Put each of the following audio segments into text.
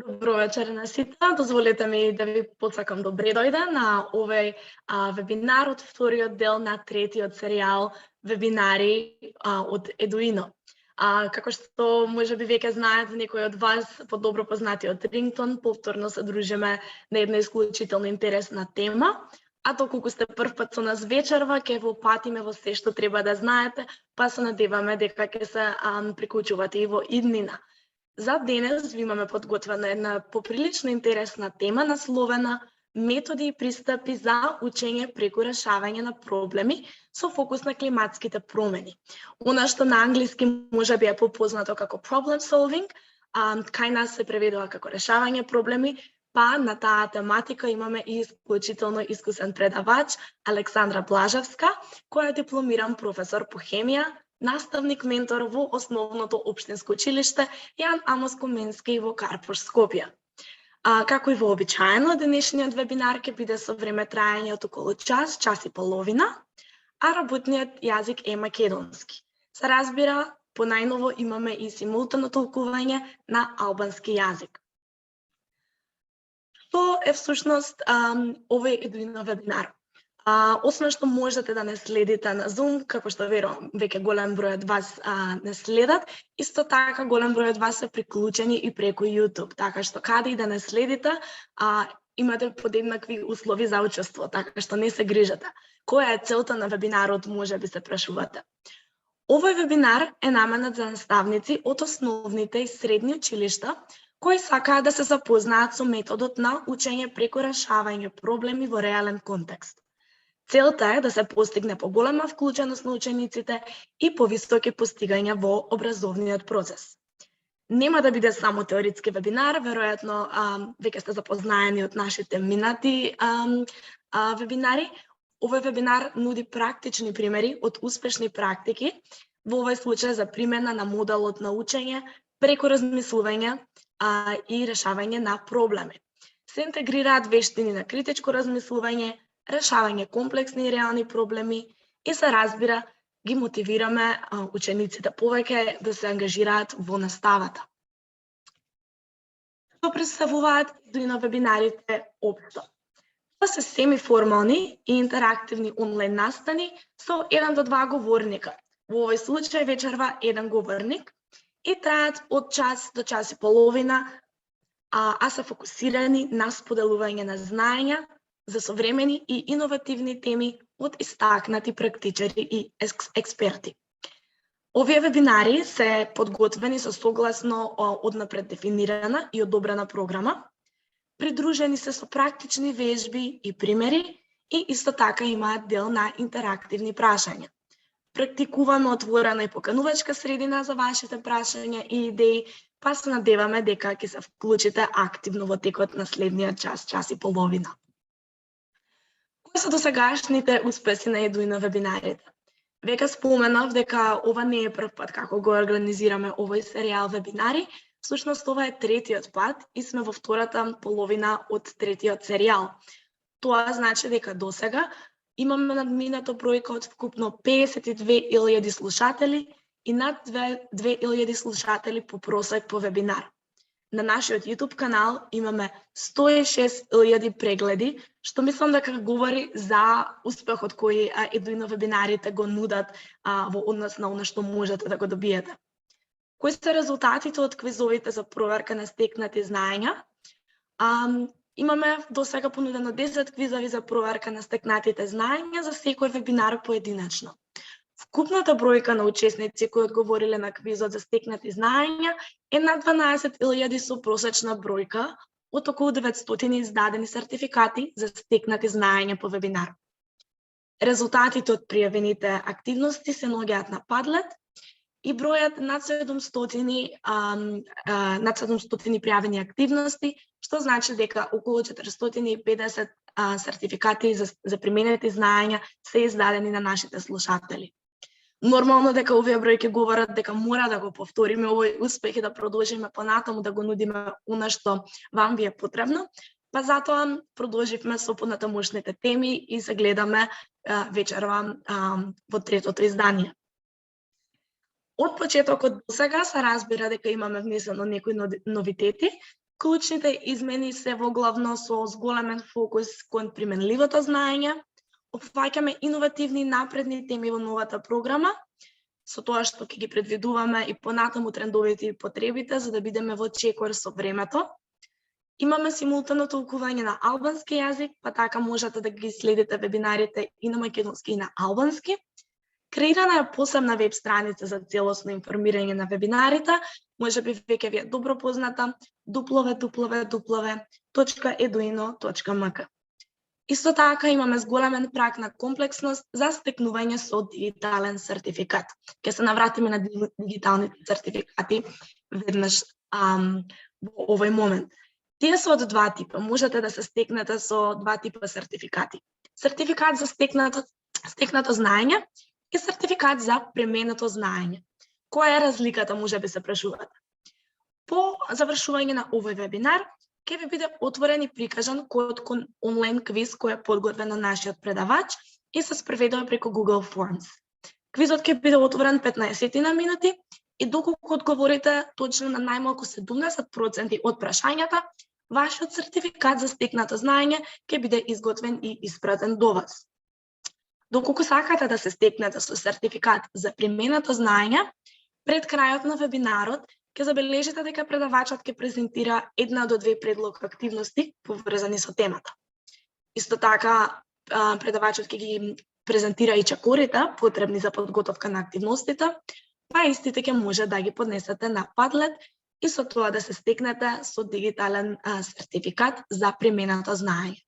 Добро вечер на сите. Дозволете ми да ви посакам добре дојде на овој вебинар од вториот дел на третиот серијал вебинари од Едуино. Како што можеби веќе знаете некои од вас подобро познати од Рингтон, повторно се дружиме на една исклучително интересна тема. А доколку сте прв пат со нас вечерва, ќе ве опатиме во се што треба да знаете, па се надеваме дека ќе се приклучувате и во иднина. За денес ви имаме подготвена една поприлично интересна тема насловена методи и пристапи за учење преку решавање на проблеми со фокус на климатските промени. Она што на англиски можеби е попознато како problem solving, кај нас се преведува како решавање проблеми, па на таа тематика имаме и исклучително искусен предавач Александра Блажевска, која е дипломиран професор по хемија, наставник ментор во основното општинско училиште Јан Амос Коменски во Карпош, Скопје. Како и вообичаено, денешниот вебинар ќе биде со време трајање од околу час, час и половина, а работниот јазик е македонски. Се разбира, по најново имаме и симултано толкување на албански јазик. Што е всушност овој Едуино вебинар? Освен што можете да не следите на Zoom, како што верувам, веќе голем број од вас не следат, исто така голем број од вас се приклучени и преку YouTube, така што каде и да не следите, имате подеднакви услови за учество, така што не се грижете. Која е целта на вебинарот, може би се прашувате. Овој вебинар е наменет за наставници од основните и средни училишта, кои сакаат да се запознаат со методот на учење преку решавање проблеми во реален контекст. Целта е да се постигне поголема вклученост на учениците и повисоки постигања во образовниот процес. Нема да биде само теоретски вебинар, веројатно веќе сте запознаени од нашите минати вебинари. Овој вебинар нуди практични примери од успешни практики, во овој случај за примена на моделот на учење преку размислување и решавање на проблеми. Се интегрираат вештини на критичко размислување, решавање комплексни и реални проблеми и се разбира, ги мотивираме учениците повеќе да се ангажираат во наставата. Што представуваат Едуино вебинарите општо? Тоа се семиформални и интерактивни онлайн настани со 1 до 2 говорника. Во овој случај вечерва еден говорник и траат од час до час и половина, а се фокусирани на споделување на знаења за современи и иновативни теми од истакнати практичари и експерти. Овие вебинари се подготвени со согласно однапред дефинирана и одобрена програма, придружени се со практични вежби и примери и исто така имаат дел на интерактивни прашања. Практикуваме отворена и поканувачка средина за вашите прашања и идеи, па се надеваме дека ќе се вклучите активно во текот на следниот час, час и половина. Кои се досегашните успеси на Едуино вебинарите? Веќе споменав дека ова не е прв пат како го организираме овој серијал вебинари, всушност ова е третиот пат и сме во втората половина од третиот серијал. Тоа значи дека досега имаме надминато бројка од вкупно 52.000 слушатели и над 2.000 слушатели по просек по вебинар. На нашиот YouTube канал имаме 106.000 прегледи, што мислам дека говори за успехот кој Едуино вебинарите го нудат во однос на оно што можете да го добиете. Кои се резултатите од квизовите за проверка на стекнати знаења? Имаме до сега понудено 10 квизови за проверка на стекнатите знаења за секој вебинар поединечно. Вкупната бројка на учесници кои одговориле на квизот за стекнати знаења е над 12.000 со просечна бројка од околу 900 издадени сертификати за стекнати знаења по вебинар. Резултатите од пријавените активности се наоѓаат на Padlet и бројат над 700 пријавени активности, што значи дека околу 450 сертификати за применети знаења се издадени на нашите слушатели. Нормално дека овие бројки говорат дека мора да го повториме овој успех и да продолжиме понатаму да го нудиме она што вам ви е потребно, па затоа продолживме со понатамошните теми и се гледаме вечерва во третото издание. Од почетокот до сега се разбира дека имаме внесено некои новитети, Клучните измени се во главно со зголемен фокус кон применливото знаење. Опфаќаме иновативни напредни теми во новата програма, со тоа што ќе ги предвидуваме и понатаму трендовите и потребите, за да бидеме во чекор со времето. Имаме симултано толкување на албански јазик, па така можете да ги следите вебинарите и на македонски и на албански. Креирана е посебна веб страница за целосно информирање на вебинарите, можеби веќе ви е добро позната www.eduino.mk. Исто така имаме зголемен праг на комплексност за стекнување со дигитален сертификат. Ќе се навратиме на дигиталните сертификати веднаш во овој момент. Тие се од два типа. Можете да се стекнете со два типа сертификати. Сертификат за стекнато знаење и сертификат за пременето знаење. Која е разликата, можеби се прашувате? По завршување на овој вебинар, ќе ви биде отворен и прикажан код кон онлайн квиз кој е подготвен на нашиот предавач и се спроведува преку Google Forms. Квизот ќе биде отворен 15 на минути и доколку одговорите точно на најмалку 70% од прашањата, вашиот сертификат за стекнато знаење ќе биде изготвен и испратен до вас. Доколку сакате да се стекнете со сертификат за применето знаење, пред крајот на вебинарот ќе забележите дека предавачот ќе презентира 1 до 2 предлог активности поврзани со темата. Исто така, предавачот ќе ги презентира и чекорите потребни за подготовка на активностите, па истите ќе може да ги поднесете на Padlet и со тоа да се стекнете со дигитален сертификат за применето знаење.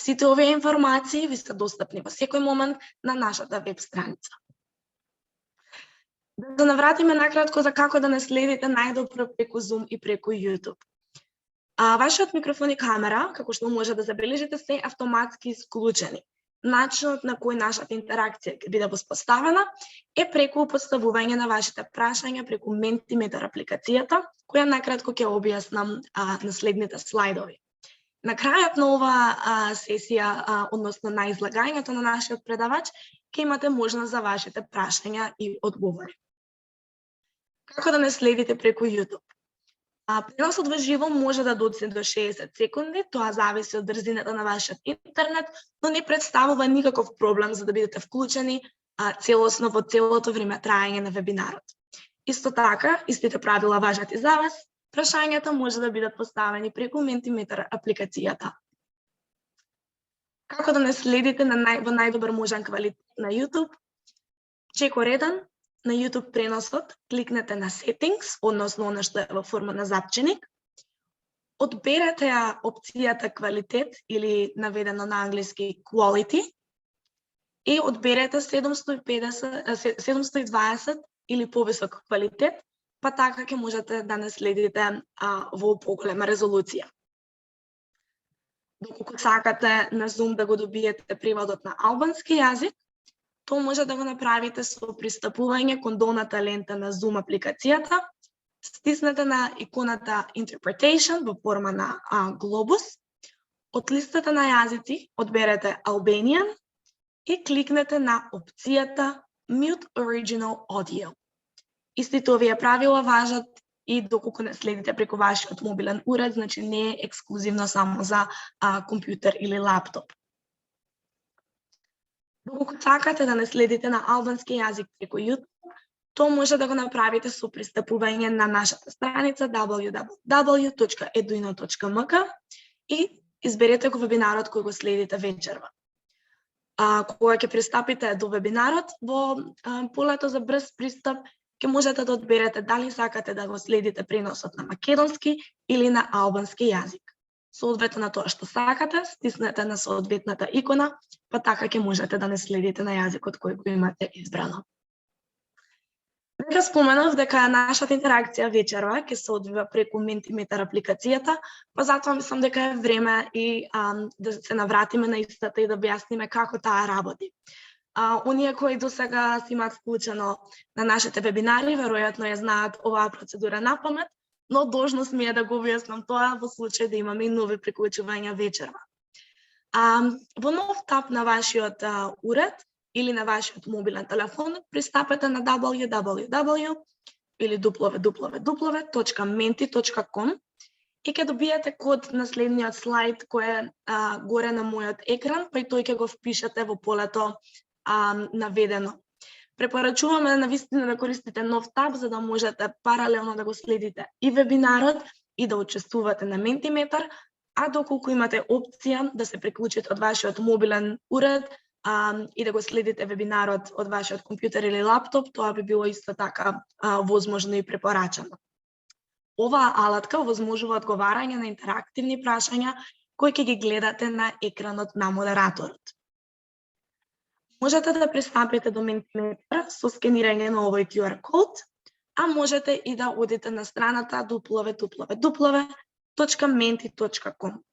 Сите овие информации ви се достапни во секој момент на нашата веб страница. Да се навратиме накратко за како да не следите најдобро преку Zoom и преку YouTube. Вашиот микрофон и камера, како што може да забележите, се автоматски исклучени. Начинот на кој нашата интеракција ќе биде воспоставена е преку поставување на вашите прашања преку Mentimeter апликацијата, која накратко ќе објаснам на следните слайдови. На крајот на ова сесија, односно на излагањето на нашиот предавач, ќе имате можност за вашите прашања и одговори. Како да не следите преку YouTube? Преносот во живо може да доцне до 60 секунди, тоа зависи од брзината на вашиот интернет, но не представува никаков проблем за да бидете вклучени целосно во целото време траење на вебинарот. Исто така, истите правила важат и за вас. Прашањата може да бидат поставени преку Mentimeter апликацијата. Како да не следите во најдобар можен квалитет на YouTube? Чекор 1, на YouTube преносот, кликнете на Settings, односно она што е во форма на запченик. Одберете ја опцијата квалитет или наведено на англиски Quality и одберете 720 или повисок квалитет, па така ќе можете да не следите во поголема резолуција. Доколку сакате на Zoom да го добиете преводот на албански јазик, тоа може да го направите со пристапување кон долната лента на Zoom апликацијата, стиснете на иконата Interpretation во форма на глобус, од листата на јазици одберете Albanian и кликнете на опцијата Mute Original Audio. Истите овие правила важат и доколку не следите преку вашиот мобилен уред, значи не е ексклузивно само за компјутер или лаптоп. Доколку сакате да не следите на албански јазик преку YouTube, тоа може да го направите со пристапување на нашата страница www.eduino.mk и изберете го вебинарот кој го следите вечерва. Кога ќе пристапите до вебинарот, во полето за брз пристап ќе можете да одберете дали сакате да го следите преносот на македонски или на албански јазик. Соодветно на тоа што сакате, стиснете на соодветната икона, па така ќе можете да не следите на јазикот кој го имате избрано. Веќе споменав дека нашата интеракција вечерва ќе се одвива преку Mentimeter апликацијата, па затоа мислам дека е време и да се навратиме на истата и да објасниме како таа работи. Оние кои досега си имаат вклучено на нашите вебинари, веројатно ја знаат оваа процедура на памет, но должност ми е да го објаснам тоа во случај да имаме и нови приклучувања вечерва. Во нов тап на вашиот уред или на вашиот мобилен телефон пристапете на www.menti.com и ќе добиете код на следниот слайд кој е горе на мојот екран, па и тој ќе го впишете во полето наведено. Препорачуваме навистина да користите нов таб за да можете паралелно да го следите и вебинарот и да учествувате на Mentimeter, а доколку имате опција да се приклучите од вашиот мобилен уред и да го следите вебинарот од вашиот компјутер или лаптоп, тоа би било исто така возможно и препорачано. Оваа алатка овозможува одговарање на интерактивни прашања кои ќе ги гледате на екранот на модераторот. Можете да пристапите до Mentimeter со скенирање на овој QR код, а можете и да одите на страната www.menti.com.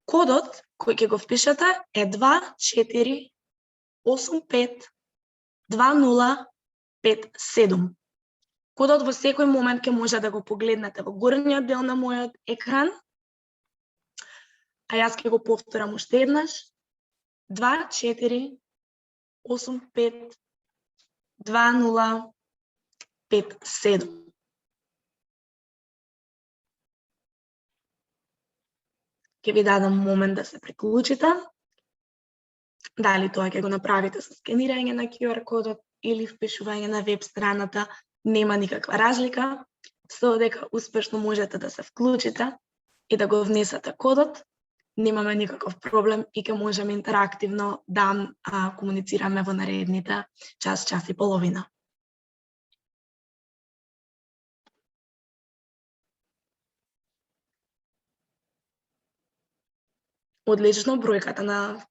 Кодот кој ќе го впишете е 24852057. Кодот во секој момент ќе може да го погледнете во горниот дел на мојот екран, а јас ќе го повторам уште еднаш. 24852057. Ќе ви дадам момент да се приклучите. Дали тоа ќе го направите со скенирање на QR кодот или впишување на веб страната, нема никаква разлика, со дека успешно можете да се вклучите и да го внесете кодот, немаме никаков проблем и ќе можеме интерактивно да комуницираме во наредните час и половина. Одлично, бројката на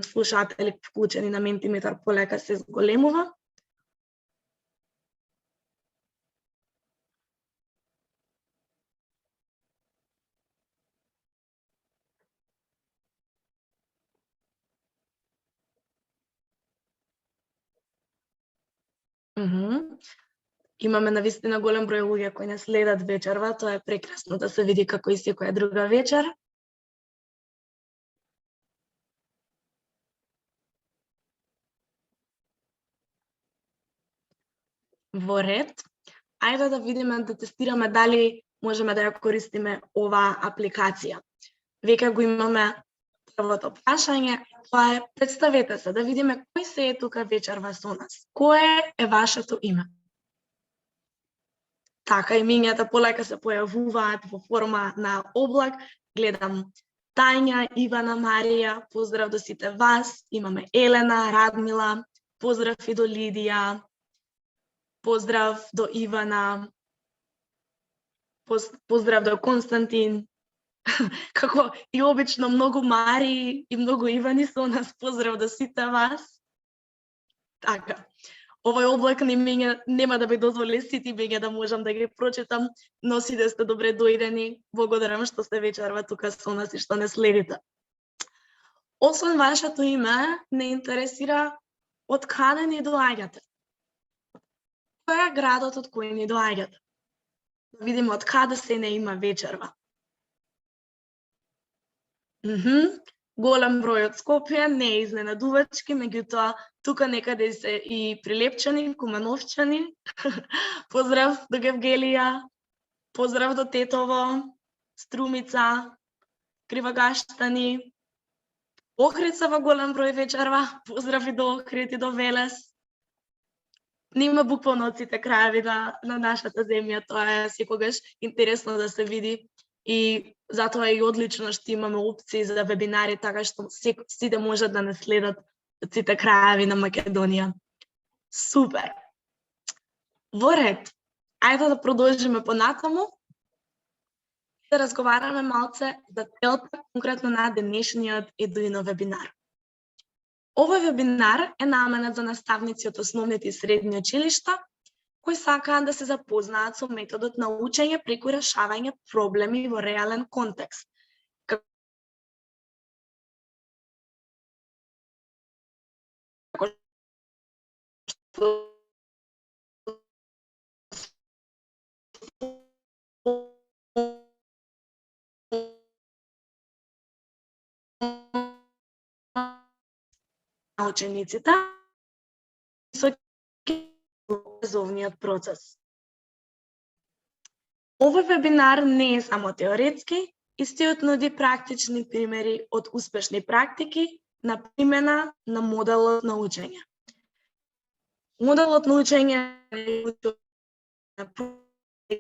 слушатели вклучени на Mentimeter полека се зголемува. Имаме навистина голем број луѓе кои не следат вечерва, тоа е прекрасно да се види како и секоја друга вечер. Во ред, ајде да видиме, да тестираме дали можеме да ја користиме оваа апликација. Веќе го имаме првото прашање, тоа е, представете се, да видиме кој се е тука вечерва со нас. Кое е вашето име? Така, имињата полека се појавуваат во форма на облак. Гледам Тања, Ивана, Марија, поздрав до сите вас. Имаме Елена, Радмила, поздрав и до Лидија, поздрав до Ивана, поздрав до Константин. Како и обично, многу Мари и многу Ивани со нас, поздрав до сите вас. Така, овој облак на имења нема да би дозволи сите имења да можам да ги прочитам, но сите сте добре дојдени. Благодарам што сте вечерва тука со нас и што не следите. Освен вашето име, не интересира од каде ни доаѓате. Кој е градот од кој ни доаѓате? Да видиме од каде се не има вечерва. Голем број од Скопје, не е изненадувачки, меѓутоа тука некаде се и Прилепчани, Куменовчани. Поздрав до Гевгелија, поздрав до Тетово, Струмица, Кривагаштани, Охрица во голем број вечерва, поздрав и до Охрид и до Велес. Нема буквално од сите краеви на нашата земја, тоа е секогаш интересно да се види. И затоа е и одлично што имаме опции за вебинари, така што сите можат да не следат од сите краеви на Македонија. Супер! Во ред, ајде да продолжиме понатаму и да разговараме малце за целта конкретно на денешниот Едуино вебинар. Овој вебинар е наменет за наставници од основните и средни училишта кои сакаат да се запознаат со методот на учење преку решавање проблеми во реален контекст. Учениците со образовниот процес. Овој вебинар не е само теоретски, истиот нуди практични примери од успешни практики на примена на моделот на учење. Моделот на учење е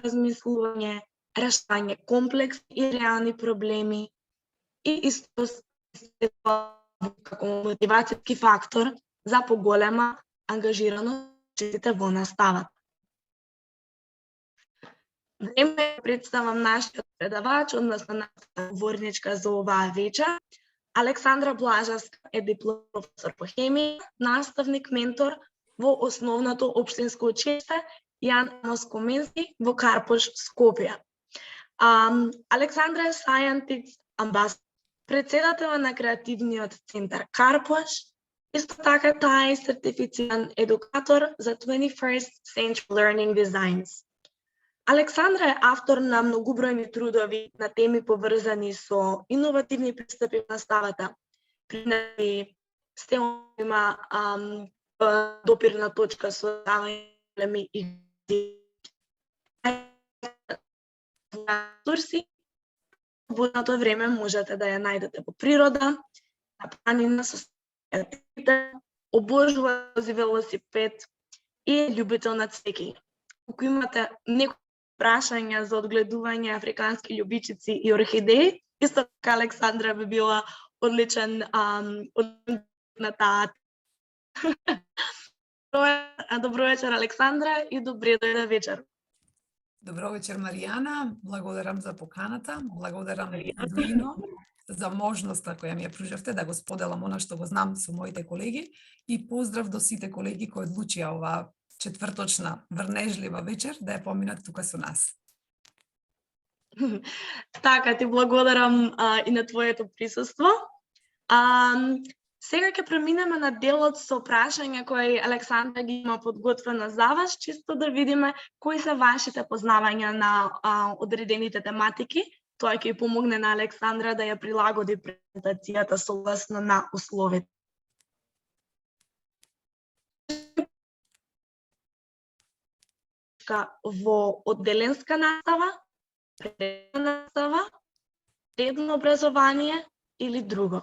размислување, решавање комплексни и реални проблеми и исто како мотивацијски фактор за поголема ангажираност во наставата. Време да представам нашиот предавач, односно нашата говорничка за оваа вечер. Александра Блажевска е дипломиран професор по хемија, наставник, ментор во основното општинско училиште Јан Амос Коменски во Карпош, Скопје. Александра е Scientix амбасадор, председател на креативниот центар Карпош. Исто така таа е сертифициран едукатор за 21st Century Learning Designs. Александра е автор на многобројни трудови на теми поврзани со иновативни пристапи во наставата. При има допирна точка со проблеми и ресурси. Во тоа време можете да ја најдете во природа, на планина, со обожува велосипед и е љубител на цвеќе. Ако имате некои прашања за одгледување африкански љубичици и орхидеи, исто така Александра би била одличен на таа. Добро вечер, Александра, и добре дојде вечер. Добро вечер, Маријана. Благодарам за поканата. Благодарам Дуино за можноста која ми ја пружавте да го споделам она што го знам со моите колеги и поздрав до сите колеги кои одлучија оваа четврточна врнежлива вечер да ја поминат тука со нас. Така, ти благодарам и на твоето присуство. Сега ќе преминеме на делот со прашања кои Александра ги има подготвена за вас, чисто да видиме кои се вашите познавања на одредените тематики. Тоа ќе помогне на Александра да ја прилагоди презентацијата согласно на условите. Во одделенска настава, предметна настава, средно образование или друго.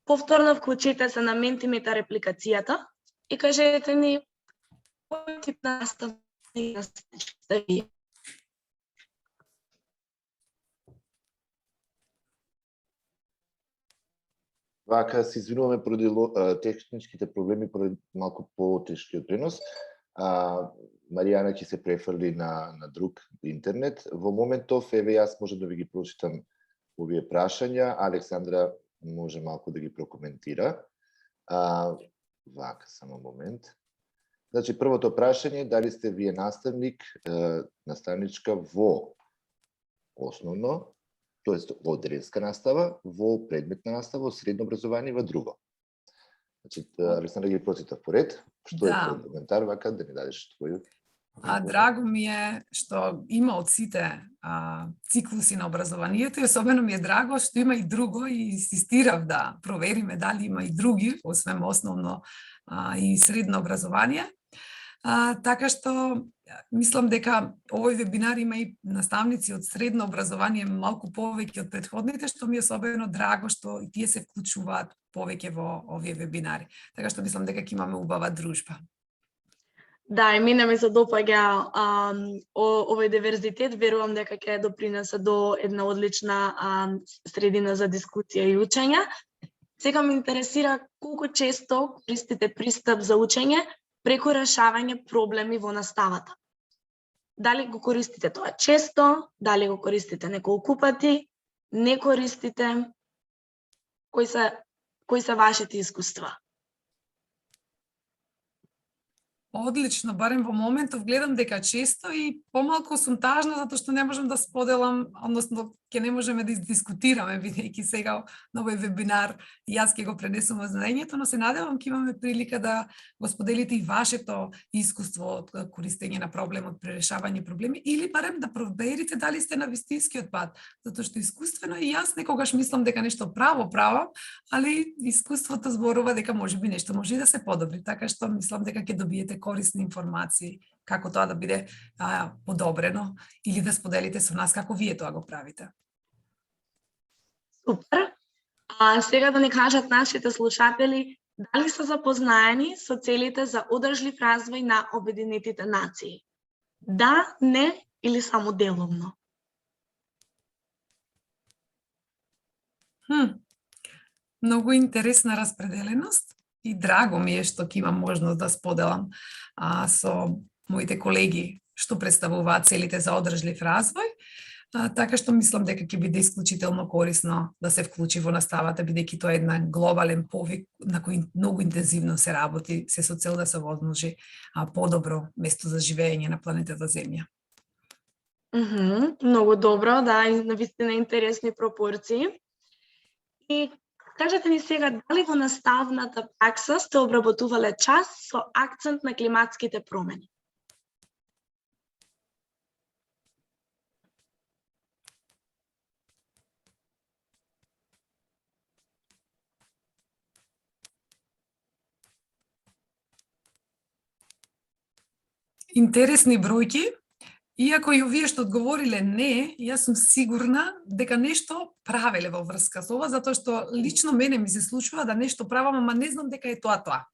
Повторно вклучете се на Mentimeter репликацијата и кажете ни кој тип настава сте вие. Вака, се извинуваме поради техничките проблеми, поради малку по-тешкиот пренос. Маријана ќе се префрли на друг интернет. Во моментов, еве јас можам да ви ги прочитам овие прашања, Александра може малку да ги прокоментира. Вака, само момент. Значи, првото прашање, дали сте вие наставник, наставничка во основно, тоест во одделенска настава, во предметна настава, во средно образование и во друго. Значи, Александра ги прочита поред. Што е твој коментар, вака, да ни дадеш твој? Драго ми е што има од сите циклуси на образованието и особено ми е драго што има и друго и инсистирав да провериме дали има и други, освен основно и средно образование. Така што мислам дека овој вебинар има и наставници од средно образование малку повеќе од претходните, што ми е особено драго што и тие се вклучуваат повеќе во овие вебинари. Така што мислам дека ќе имаме убава дружба. Да, и мене ми се допаѓа овој диверзитет, верувам дека ќе допринесе до една одлична средина за дискусија и учење. Сега ме интересира колку често користите пристап за учење преку решавање проблеми во наставата. Дали го користите тоа често, дали го користите неколку пати, не користите, кои се вашите искуства? Одлично, барем во моментов гледам дека често и помалку сум тажна затоа што не можам да споделам, односно ќе не можеме да дискутираме бидејќи сега на овој вебинар јас ќе го пренесувам знаењето, но се надевам ќе имаме прилика да го споделите и вашето искуство од користење на проблемот при решавање проблеми или барем да проверите дали сте на вистинскиот пат, затоа што искуствено и јас некогаш мислам дека нешто правам, али искуството зборува дека можеби нешто може и да се подобри, така што мислам дека ќе добиете корисни информации како тоа да биде подобрено или да споделите со нас како вие тоа го правите. Супер. А сега да ни кажат нашите слушатели дали се запознаени со целите за одржлив развој на Обединетите нации? Да, не или само деловно? Многу интересна распределеност и драго ми е што ќе имам можност да споделам со моите колеги што представуваат целите за одржлив развој. Така што мислам дека ќе биде исклучително корисно да се вклучи во наставата, бидејќи тоа е една глобален повик на кој многу интензивно се работи, се со цел да се возможи подобро место за живење на планетата Земја. Многу добро, да, и навистина интересни пропорции. И кажете ни сега, дали во наставната пракса сте обработувале час со акцент на климатските промени? Интересни бројки. Иако и овие што одговориле не, јас сум сигурна дека нешто правеле во врска со ова, затоа што лично мене ми се случува да нешто правам, ама не знам дека е тоа.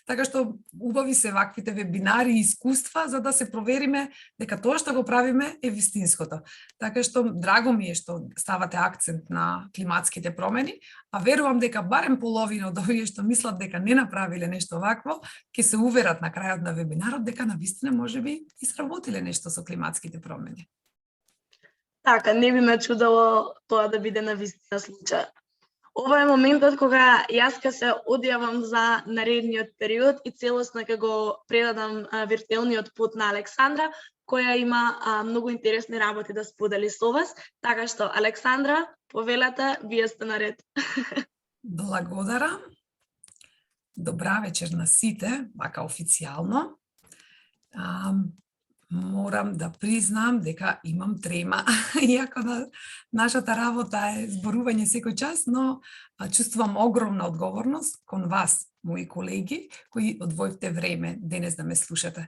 Така што убави се ваквите вебинари и искуства за да се провериме дека тоа што го правиме е вистинското. Така што драго ми е што ставате акцент на климатските промени, а верувам дека барем половина од овие што мислат дека не направиле нешто вакво, ќе се уверат на крајот на вебинарот дека навистина можеби и сработиле нешто со климатските промени. Така, не би ме чудало тоа да биде навистина случај. Ова е моментот кога јас ке се одјавам за наредниот период и целосно ќе го предадам виртуелниот пат на Александра, која има многу интересни работи да сподели со вас. Така што, Александра, повелете, вие сте наред. Благодарам. Добра вечер на сите, вака официјално. Морам да признам дека имам трема, иако да нашата работа е зборување секој час, но чувствувам огромна одговорност кон вас, мои колеги, кои одвоивте време денес да ме слушате.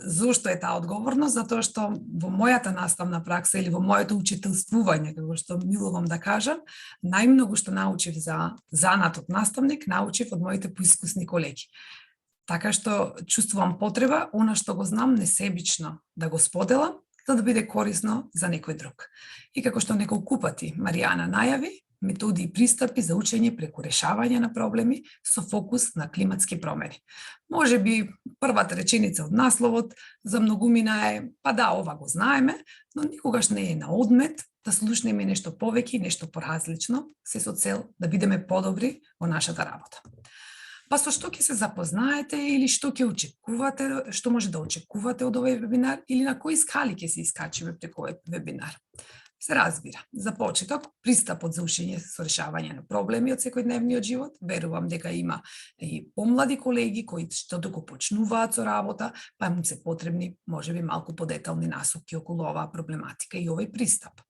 Зошто е таа одговорност? Затоа што во мојата наставна пракса или во моето учителствување, како што милувам да кажам, најмногу што научив за занатот наставник, научив од моите поискусни колеги. Така што чувствувам потреба, она што го знам несебично да го споделам, за да биде корисно за некој друг. И како што неколку пати Маријана најави, методи и пристапи за учење преку решавање на проблеми со фокус на климатски промени. Може би првата реченица од насловот за многумина е, па да, ова го знаеме, но никогаш не е на одмет да слушнеме нешто повеќе, нешто поразлично, се со цел да бидеме подобри во нашата работа. Па со што ќе се запознаете или што ќе очекувате, што може да очекувате од овој вебинар или на кои скали ќе се искачиме преку овој вебинар? Се разбира. За почеток, пристапот за учење со решавање на проблеми од секојдневниот живот. Верувам дека има и помлади колеги кои што туку почнуваат со работа, па им се потребни можеби малку подетални насоки околу оваа проблематика и овој пристап.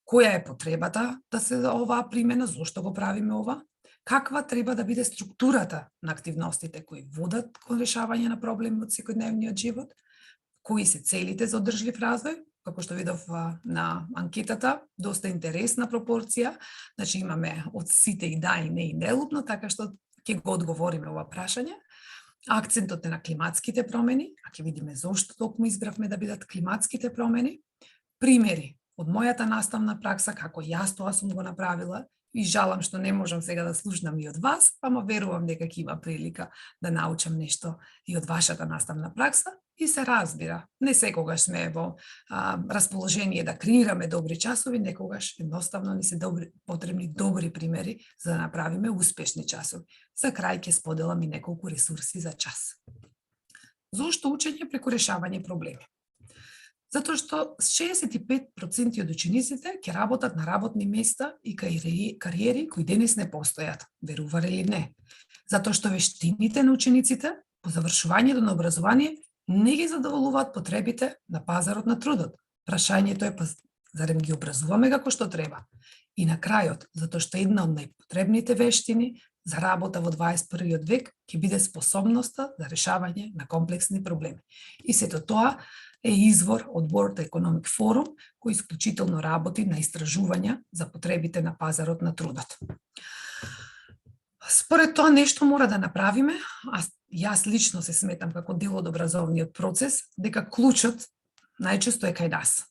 Која е потребата да се оваа примена, зошто го правиме ова? Каква треба да биде структурата на активностите кои водат кон решавање на проблеми од секојдневниот живот? Кои се целите за одржлив развој? Како што видов на анкетата, доста интересна пропорција. Значи имаме од сите и да и не и делупно, така што ќе го одговориме ова прашање. Акцентот е на климатските промени, а ќе видиме зошто токму избравме да бидат климатските промени. Примери од мојата наставна пракса, како јас тоа сум го направила, и жалам што не можам сега да слушнам и од вас, ама верувам дека ќе има прилика да научам нешто и од вашата наставна пракса. И се разбира, не секогаш сме во расположение да креираме добри часови, некогаш едноставно ни се потребни добри примери за да направиме успешни часови. За крај ќе споделам и неколку ресурси за час. Зошто учење преку решавање проблеми? Затоа што 65% од учениците ќе работат на работни места и кариери кои денес не постојат, верувале или не. Затоа што вештините на учениците по завршувањето на образование не ги задоволуваат потребите на пазарот на трудот. Прашањето е, па зарем ги образуваме како што треба? И на крајот, затоа што една од најпотребните вештини за работа во 21. век ќе биде способноста за решавање на комплексни проблеми. И сето тоа е извор од World Economic Forum, кој исклучително работи на истражувања за потребите на пазарот на трудот. Според тоа нешто мора да направиме, а јас лично се сметам како дел од образовниот процес, дека клучот најчесто е кај нас.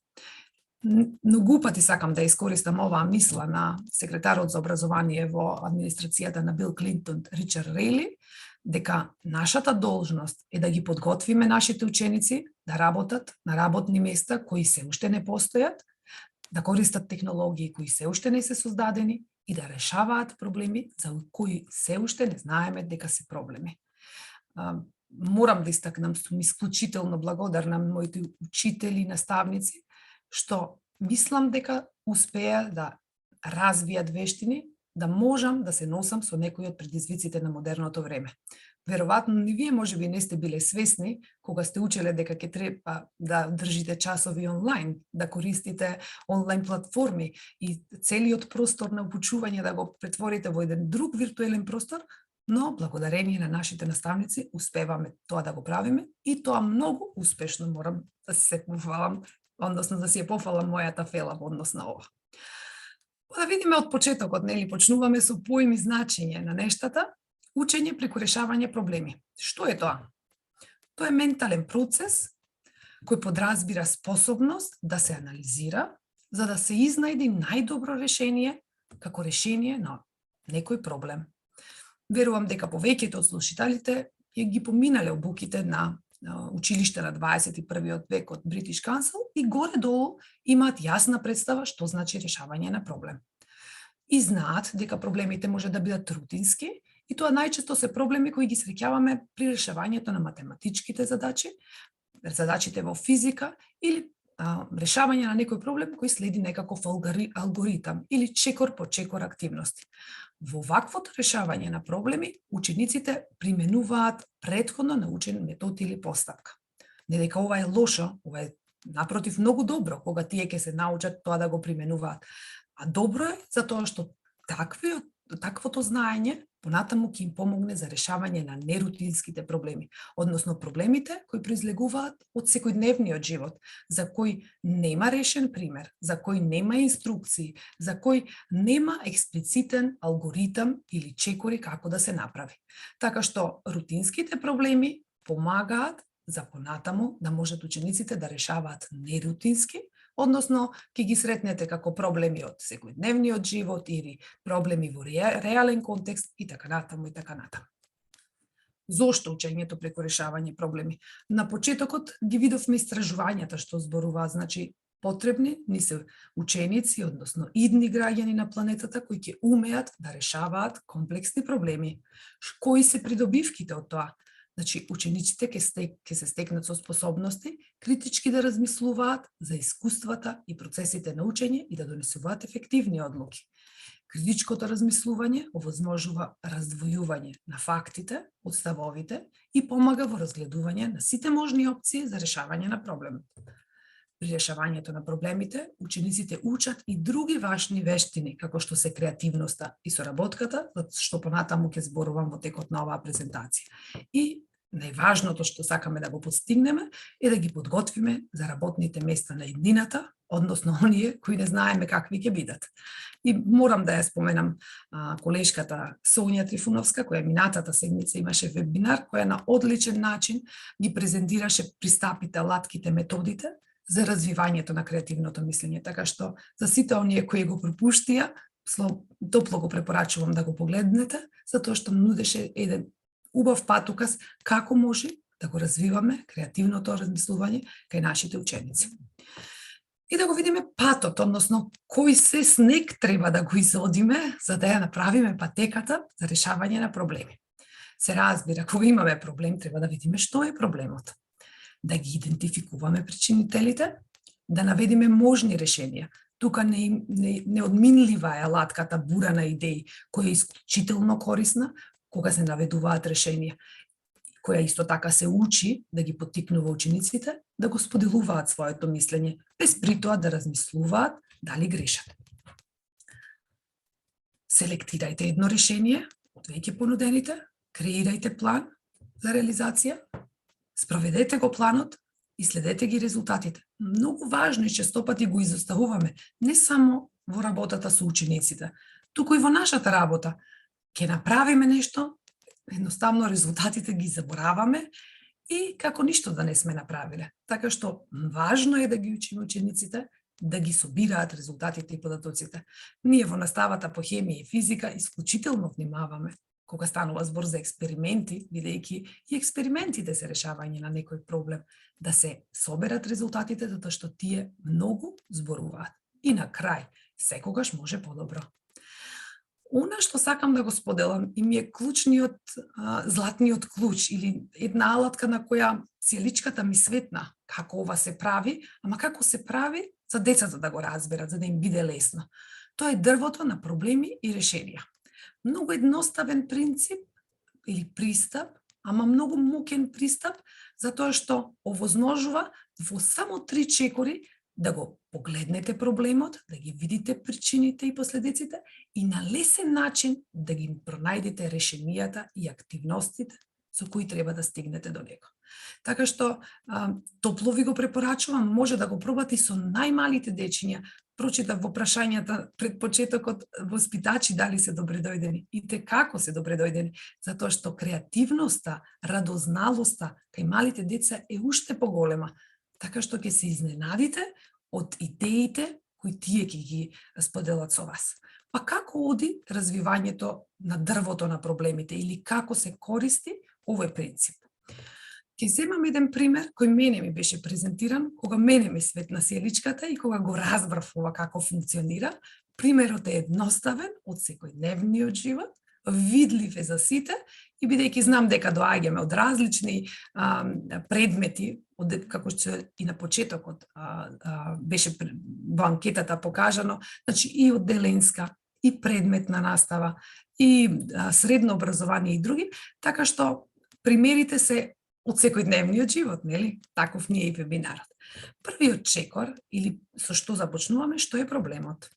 Многу пати сакам да искористам оваа мисла на секретарот за образование во администрацијата на Бил Клинтон, Ричард Рейли, дека нашата должност е да ги подготвиме нашите ученици да работат на работни места кои се уште не постојат, да користат технологии кои се уште не се создадени и да решаваат проблеми за кои се уште не знаеме дека се проблеми. Морам да истакнам, сум исклучително благодарна на моите учители и наставници, што мислам дека успеа да развијат вештини, да можам да се носам со некои од предизвиците на модерното време. Веројатно ни вие можеби не сте биле свесни кога сте учеле дека ќе треба да држите часови онлайн, да користите онлайн платформи и целиот простор на обучување да го претворите во еден друг виртуелен простор, но благодарение на нашите наставници успеваме тоа да го правиме и тоа многу успешно, морам да се пофалам, односно да си ја пофалам мојата фела во однос на ова. Да видиме од почетокот, нели, почнуваме со поим и значење на нештата, учење преку решавање проблеми. Што е тоа? Тоа е ментален процес кој подразбира способност да се анализира за да се изнајде најдобро решение како решение на некој проблем. Верувам дека повеќето од слушателите ја ги поминале обуките на училиште на 21. век од British Council и горе-долу имаат јасна представа што значи решавање на проблем. И знаат дека проблемите може да бидат рутински и тоа најчесто се проблеми кои ги среќаваме при решавањето на математичките задачи, задачите во физика или решавање на некој проблем кој следи некаков алгоритам или чекор по чекор активности. Во ваквото решавање на проблеми, учениците применуваат претходно научен метод или постапка. Не дека ова е лошо, ова е напротив многу добро кога тие ќе се научат тоа да го применуваат. А добро е затоа што таквото знаење понатаму ќе им помогне за решавање на нерутинските проблеми, односно проблемите кои произлегуваат од секојдневниот живот, за кој нема решен пример, за кој нема инструкции, за кој нема експлицитен алгоритам или чекори како да се направи. Така што рутинските проблеми помагаат за понатаму да можат учениците да решаваат нерутински, односно ќе ги сретнете како проблеми од секојдневниот живот или проблеми во реален контекст и така натаму и така натаму. Зошто учењето преку решавање проблеми? На почетокот ги видовме истражувањата што зборуваат, значи потребни ни се ученици, односно идни граѓани на планетата кои ќе умеат да решаваат комплексни проблеми. Кои се придобивките од тоа? Значи, учениците ќе се стекнат со способности критички да размислуваат за искуствата и процесите на учење и да донесуваат ефективни одлуки. Критичкото размислување овозможува раздвојување на фактите од ставовите и помага во разгледување на сите можни опции за решавање на проблемот. При решавањето на проблемите, учениците учат и други важни вештини, како што се креативноста и соработката, што понатаму ќе зборувам во текот на оваа презентација. И најважното што сакаме да го постигнеме е да ги подготвиме за работните места на иднината, односно оние кои не знаеме какви ќе бидат. И морам да ја споменам колешката Сонја Трифуновска, која минатата седмица имаше вебинар, која на одличен начин ги презентираше пристапите, алатките, методите за развивањето на креативното мислење. Така што за сите оние кои го пропуштија, топло го препорачувам да го погледнете, затоа што нудеше еден убав патуказ како може да го развиваме креативното размислување кај нашите ученици. И да го видиме патот, односно кој се снег треба да го изодиме за да ја направиме патеката за решавање на проблеми. Се разбира, кога имаме проблем, треба да видиме што е проблемот. Да ги идентификуваме причинителите, да наведеме можни решенија. Тука неодминлива е алатката бура на идеи, која е исклучително корисна кога се наведуваат решенија, која исто така се учи да ги поттикнува учениците да го споделуваат своето мислење, без при тоа да размислуваат дали грешат. Селектирајте едно решение, веќе понудените, креирајте план за реализација, спроведете го планот и следете ги резултатите. Многу важно и честопати го изоставуваме, не само во работата со учениците, туку и во нашата работа. Ке направиме нешто, едноставно резултатите ги забораваме и како ништо да не сме направиле. Така што важно е да ги учиме учениците, да ги собираат резултатите и податоците. Ние во наставата по хемија и физика исклучително внимаваме кога станува збор за експерименти, бидејќи и експериментите се решавање на некој проблем, да се соберат резултатите, затоа што тие многу зборуваат. И на крај, секогаш може подобро. Она што сакам да го споделам и ми е клучниот, златниот клуч или една алатка на која сијаличката ми светна како ова се прави, ама како се прави за децата да го разберат, за да им биде лесно. Тоа е дрвото на проблеми и решенија. Многу едноставен принцип или пристап, ама многу мукен пристап, затоа што овозможува во само 3 чекори да го погледнете проблемот, да ги видите причините и последиците и на лесен начин да ги пронајдете решенијата и активностите со кои треба да стигнете до него. Така што топло ви го препорачувам, може да го пробате и со најмалите дечиња. Прочитав во прашањата пред почетокот воспитачи дали се добредојдени. И те како се добредојдени, затоа што креативноста, радозналоста кај малите деца е уште поголема. Така што ќе се изненадите од идеите кои тие ќе ги споделат со вас. Па како оди развивањето на дрвото на проблемите или како се користи овој принцип? Ќе земам еден пример кој мене ми беше презентиран, кога мене ми светна сијаличката и кога го разбрав ова како функционира. Примерот е едноставен од секојдневниот живот, видлив е за сите и бидејќи знам дека доаѓаме од различни предмети, како што и на почетокот беше во анкетата покажано, значи и одделенска, и предметна настава, и средно образование и други, така што примерите се од секојдневниот живот, нели? Таков ни е и вебинарот. Првиот чекор, или со што започнуваме, што е проблемот?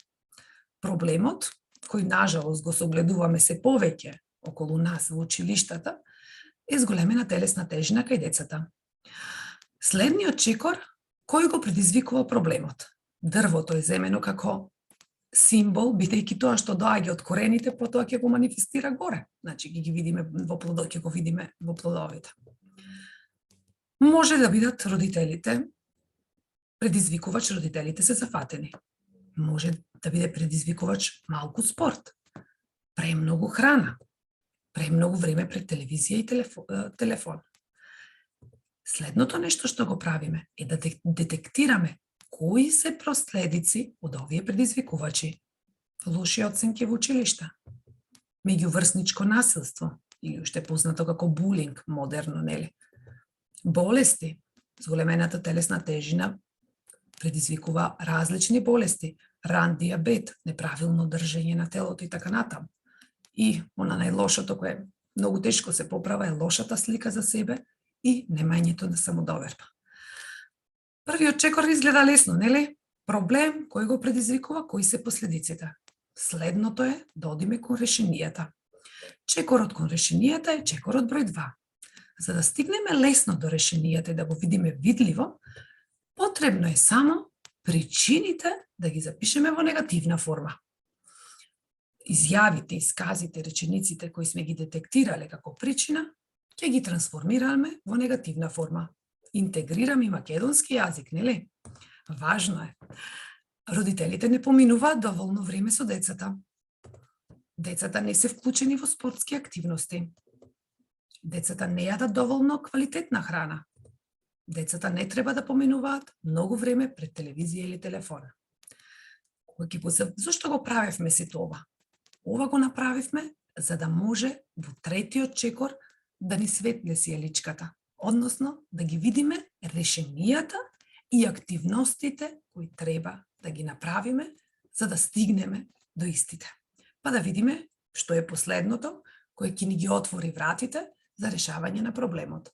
Проблемот, кој нажалост го согледуваме се повеќе околу нас во училиштата, е зголемена телесна тежина кај децата. Следниот чекор, кој го предизвикува проблемот? Дрвото е земено како символ, бидејќи тоа што доаѓа од корените, потоа ќе го манифестира горе. Значи, ќе го видиме во плодовите. Може да бидат родителите, предизвикувач родителите се зафатени. Може да биде предизвикувач малку спорт, премногу храна, премногу време пред телевизија и телефон. Следното нешто што го правиме е да детектираме кои се последици од овие предизвикувачи. Лоши оценки во училишта, меѓуврсничко насилство, или уште познато како булинг, модерно, нели? Болести, зголемената телесна тежина предизвикува различни болести, ран диабет, неправилно држење на телото и така натаму. И она најлошото кое многу тешко се поправа е лошата слика за себе и немањето на самодоверба. Првиот чекор изгледа лесно, нели? Проблем кој го предизвикува, кои се последиците. Следното е да одиме кон решенијата. Чекорот кон решенијата е чекорот број 2. За да стигнеме лесно до решенијата и да го видиме видливо, потребно е само причините да ги запишеме во негативна форма. Изјавите, исказите, речениците кои сме ги детектирале како причина, ќе ги трансформираме во негативна форма. Интегрираме и македонски јазик, нели? Важно е. Родителите не поминуваат доволно време со децата. Децата не се вклучени во спортски активности. Децата не јадат доволно квалитетна храна. Децата не треба да поминуваат многу време пред телевизија или телефона. Зошто го правевме сето ова? Ова го направивме за да може во третиот чекор да ни светне сијаличката, односно да ги видиме решенијата и активностите кои треба да ги направиме за да стигнеме до истите. Па да видиме што е последното кое ќе ни ги отвори вратите за решавање на проблемот.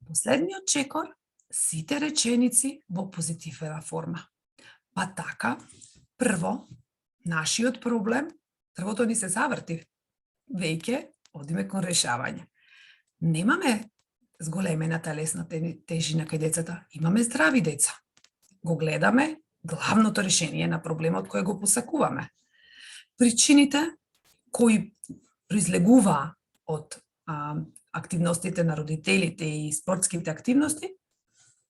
Последниот чекор, сите реченици во позитивна форма. Па така, прво, нашиот проблем, дрвото ни се заврти. веќе одиме кон решавање. Немаме зголемена телесна тежина кај децата, имаме здрави деца. Го гледаме главното решение на проблемот кој го посакуваме. Причините кои произлегуваа од активностите на родителите и спортските активности,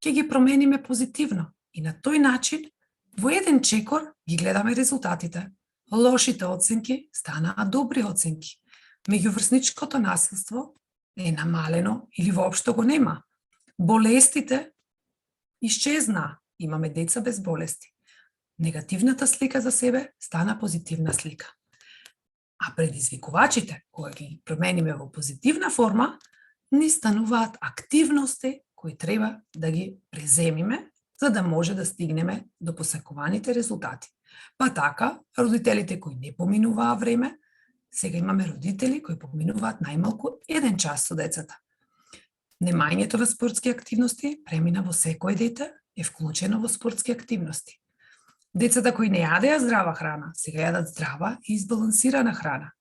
ќе ги промениме позитивно. И на тој начин, во еден чекор, ги гледаме резултатите. Лошите оценки станаа добри оценки. Меѓуврсничкото насилство е намалено или воопшто го нема. Болестите исчезна. Имаме деца без болести. Негативната слика за себе стана позитивна слика. А предизвикувачите, кога ги промениме во позитивна форма, ни стануваат активности кои треба да ги преземиме, за да може да стигнеме до посакуваните резултати. Па така, родителите кои не поминуваа време, сега имаме родители кои поминуваат најмалку 1 час со децата. Немањето на спортски активности премина во секој дете е вклучено во спортски активности. Децата кои не јадеа здрава храна, сега јадат здрава и избалансирана храна.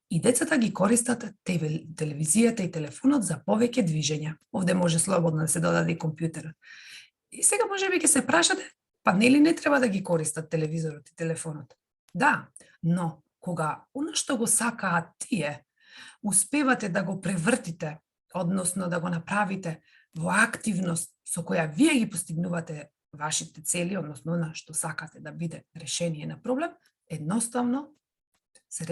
И децата ги користат телевизијата и телефонот за повеќе движења. Овде може слободно да се додаде и компјутерот. И сега можеби ќе се прашате, па нели не треба да ги користат телевизорот и телефонот? Да, но кога она што го сакаат тие, успевате да го превртите, односно да го направите во активност со која вие ги постигнувате вашите цели, односно она што сакате да биде решение на проблем, едноставно се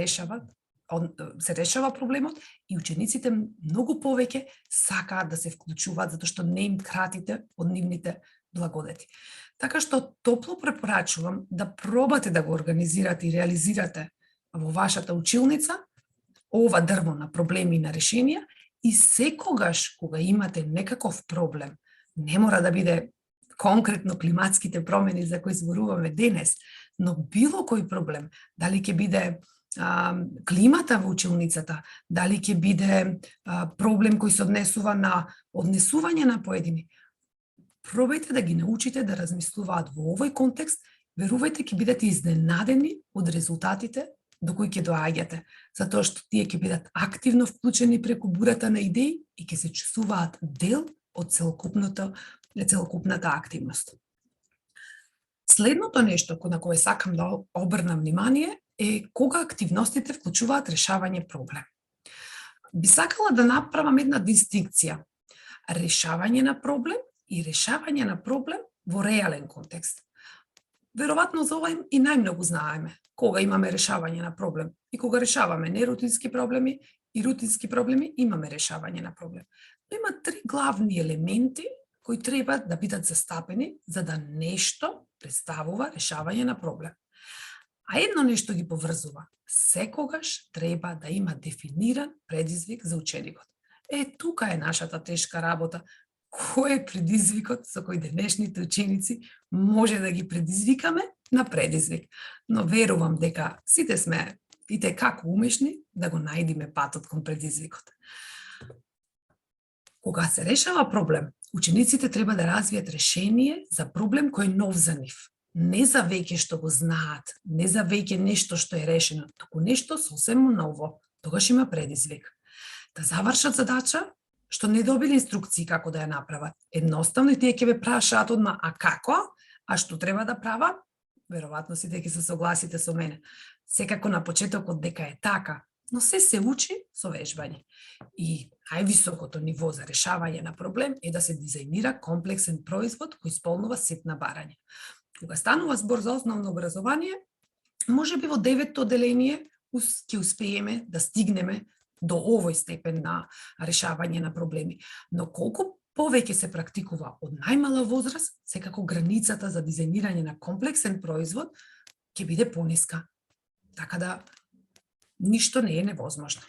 решава проблемот и учениците многу повеќе сакаат да се вклучуваат затоа што не им кратите од нивните благодети. Така што топло препорачувам да пробате да го организирате и реализирате во вашата училница ова дрво на проблеми и на решенија и секогаш кога имате некаков проблем, не мора да биде конкретно климатските промени за кои зборуваме денес, но било кој проблем, дали ќе биде климата во училницата, дали ќе биде проблем кој се однесува на однесување на поедини, пробајте да ги научите да размислуваат во овој контекст, верувајте ќе бидете изненадени од резултатите до кои ќе доаѓате, затоа што тие ќе бидат активно вклучени преку бурата на идеи и ќе се чувствуваат дел од целокупната активност. Следното нешто на кое сакам да обрнам внимание е кога активностите вклучуваат решавање проблем. Би сакала да направам една дистинкција. Решавање на проблем и решавање на проблем во реален контекст. Веројатно за ова и најмногу знаеме кога имаме решавање на проблем и кога решаваме нерутински проблеми и рутински проблеми имаме решавање на проблем. Но има 3 главни елементи кои треба да бидат застапени за да нешто представува решавање на проблем. А едно нешто ги поврзува. Секогаш треба да има дефиниран предизвик за ученикот. Тука е нашата тешка работа. Кој е предизвикот со кој денешните ученици може да ги предизвикаме на предизвик? Но верувам дека сите сме и те како умешни да го најдиме патот кон предизвикот. Кога се решава проблем, учениците треба да развијат решение за проблем кој е нов за нив. Не за веќе што го знаат, не за веќе нешто што е решено, туку нешто сосем ново. Тогаш има предизвик. Да завршат задача што не добили инструкции како да ја направат. Едноставно и тие ќе ве прашаат одма, а како? А што треба да прават? Веројатно сите ќе се согласите со мене. Секако на почетокот дека е така, но се учи со вежбање. И највисокото ниво за решавање на проблем е да се дизајнира комплексен производ кој исполнува сет на барања. Кога станува збор за основно образование, можеби во 9-то одделение ќе успееме да стигнеме до овој степен на решавање на проблеми. Но колку повеќе се практикува од најмала возраст, секако границата за дизајнирање на комплексен производ ќе биде пониска. Така да ништо не е невозможно.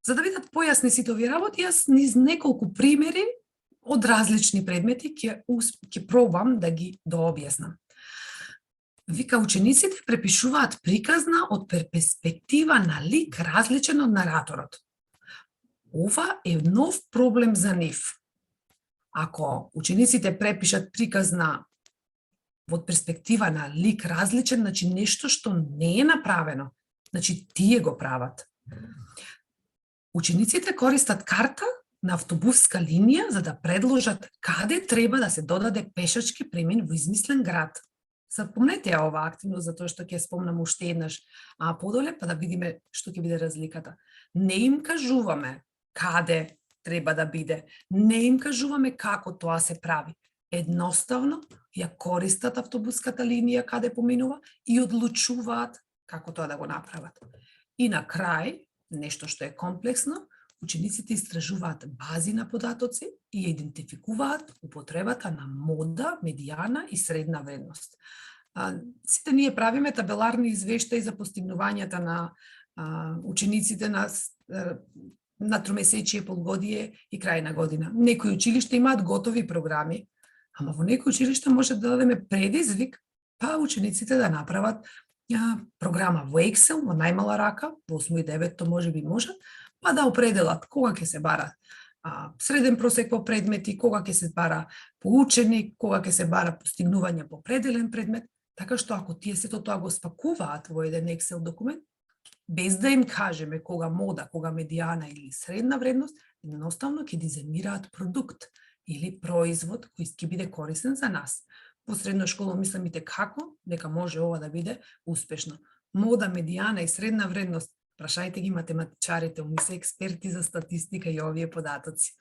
За да бидат појасни сите овие работи, јас низ неколку примери од различни предмети ќе пробам да ги дообјаснам. Вика, учениците препишуваат приказна од перспектива на лик различен од нараторот. Ова е нов проблем за нив. Ако учениците препишат приказна од перспектива на лик различен, значи нешто што не е направено, значи тие го прават. Учениците користат карта на автобуска линија за да предложат каде треба да се додаде пешачки премин во измислен град. Запомнете ја ова активно, затоа што ќе спомнам уште еднаш подоле, па да видиме што ќе биде разликата. Не им кажуваме каде треба да биде, не им кажуваме како тоа се прави. Едноставно ја користат автобуската линија каде поминува и одлучуваат како тоа да го направат. И на крај, нешто што е комплексно, учениците истражуваат бази на податоци и идентификуваат употребата на мода, медијана и средна вредност. Сите ние правиме табеларни извештаи за постигнувањата на учениците на тромесечие, полугодие и крај на година. Некои училишта имаат готови програми, ама во некои училишта може да дадеме предизвик, па учениците да направат програма во Excel, во најмала рака, во 8 и 9 може би можат, па да определат кога ќе се бара среден просек по предмети, кога ќе се бара по ученик, кога ќе се бара постигнување по определен предмет, така што ако тие сето тоа го спакуваат во еден Excel документ, без да им кажеме кога мода, кога медијана или средна вредност, едноставно ќе дизајнираат продукт или производ кој ќе биде корисен за нас. Во средна школа мислимите како дека може ова да биде успешно. Мода, медијана и средна вредност, прашајте ги математичарите, они се експерти за статистика и овие податоци.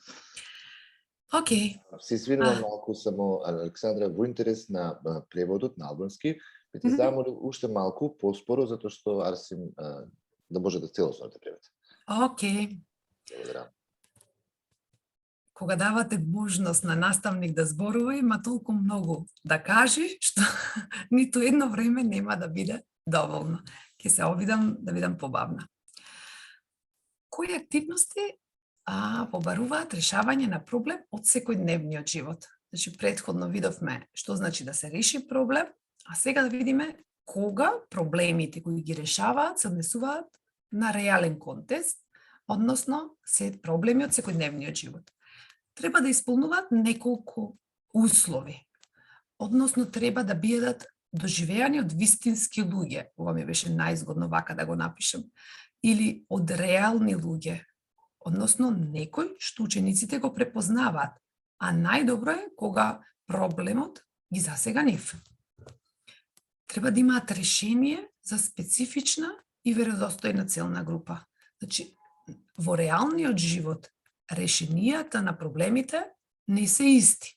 Океј. Се извинувам малку само, Александра, во интерес на преводот на албански, ќе ти замолам уште малку поспоро, затоа што Арсим да може да целосно да преведе. Океј. Благодарам. Кога давате можност на наставник да зборува, има толку многу да кажи, што ниту едно време нема да биде доволно. Ќе се обидам да бидам побавна. Кои активности побаруваат решавање на проблем од секојдневниот живот? Значи, претходно видовме што значи да се реши проблем, а сега да видиме кога проблемите кои ги решаваат се однесуваат на реален контекст, односно се проблеми од секојдневниот живот. Треба да исполнуваат неколку услови, односно треба да бидат доживеани од вистински луѓе, ова ми беше најзгодно вака да го напишем, или од реални луѓе, односно некој што учениците го препознаваат, а најдобро е кога проблемот ги засега нив. Треба да имаат решение за специфична и веродостојна целна група. Значи, во реалниот живот, решенијата на проблемите не се исти.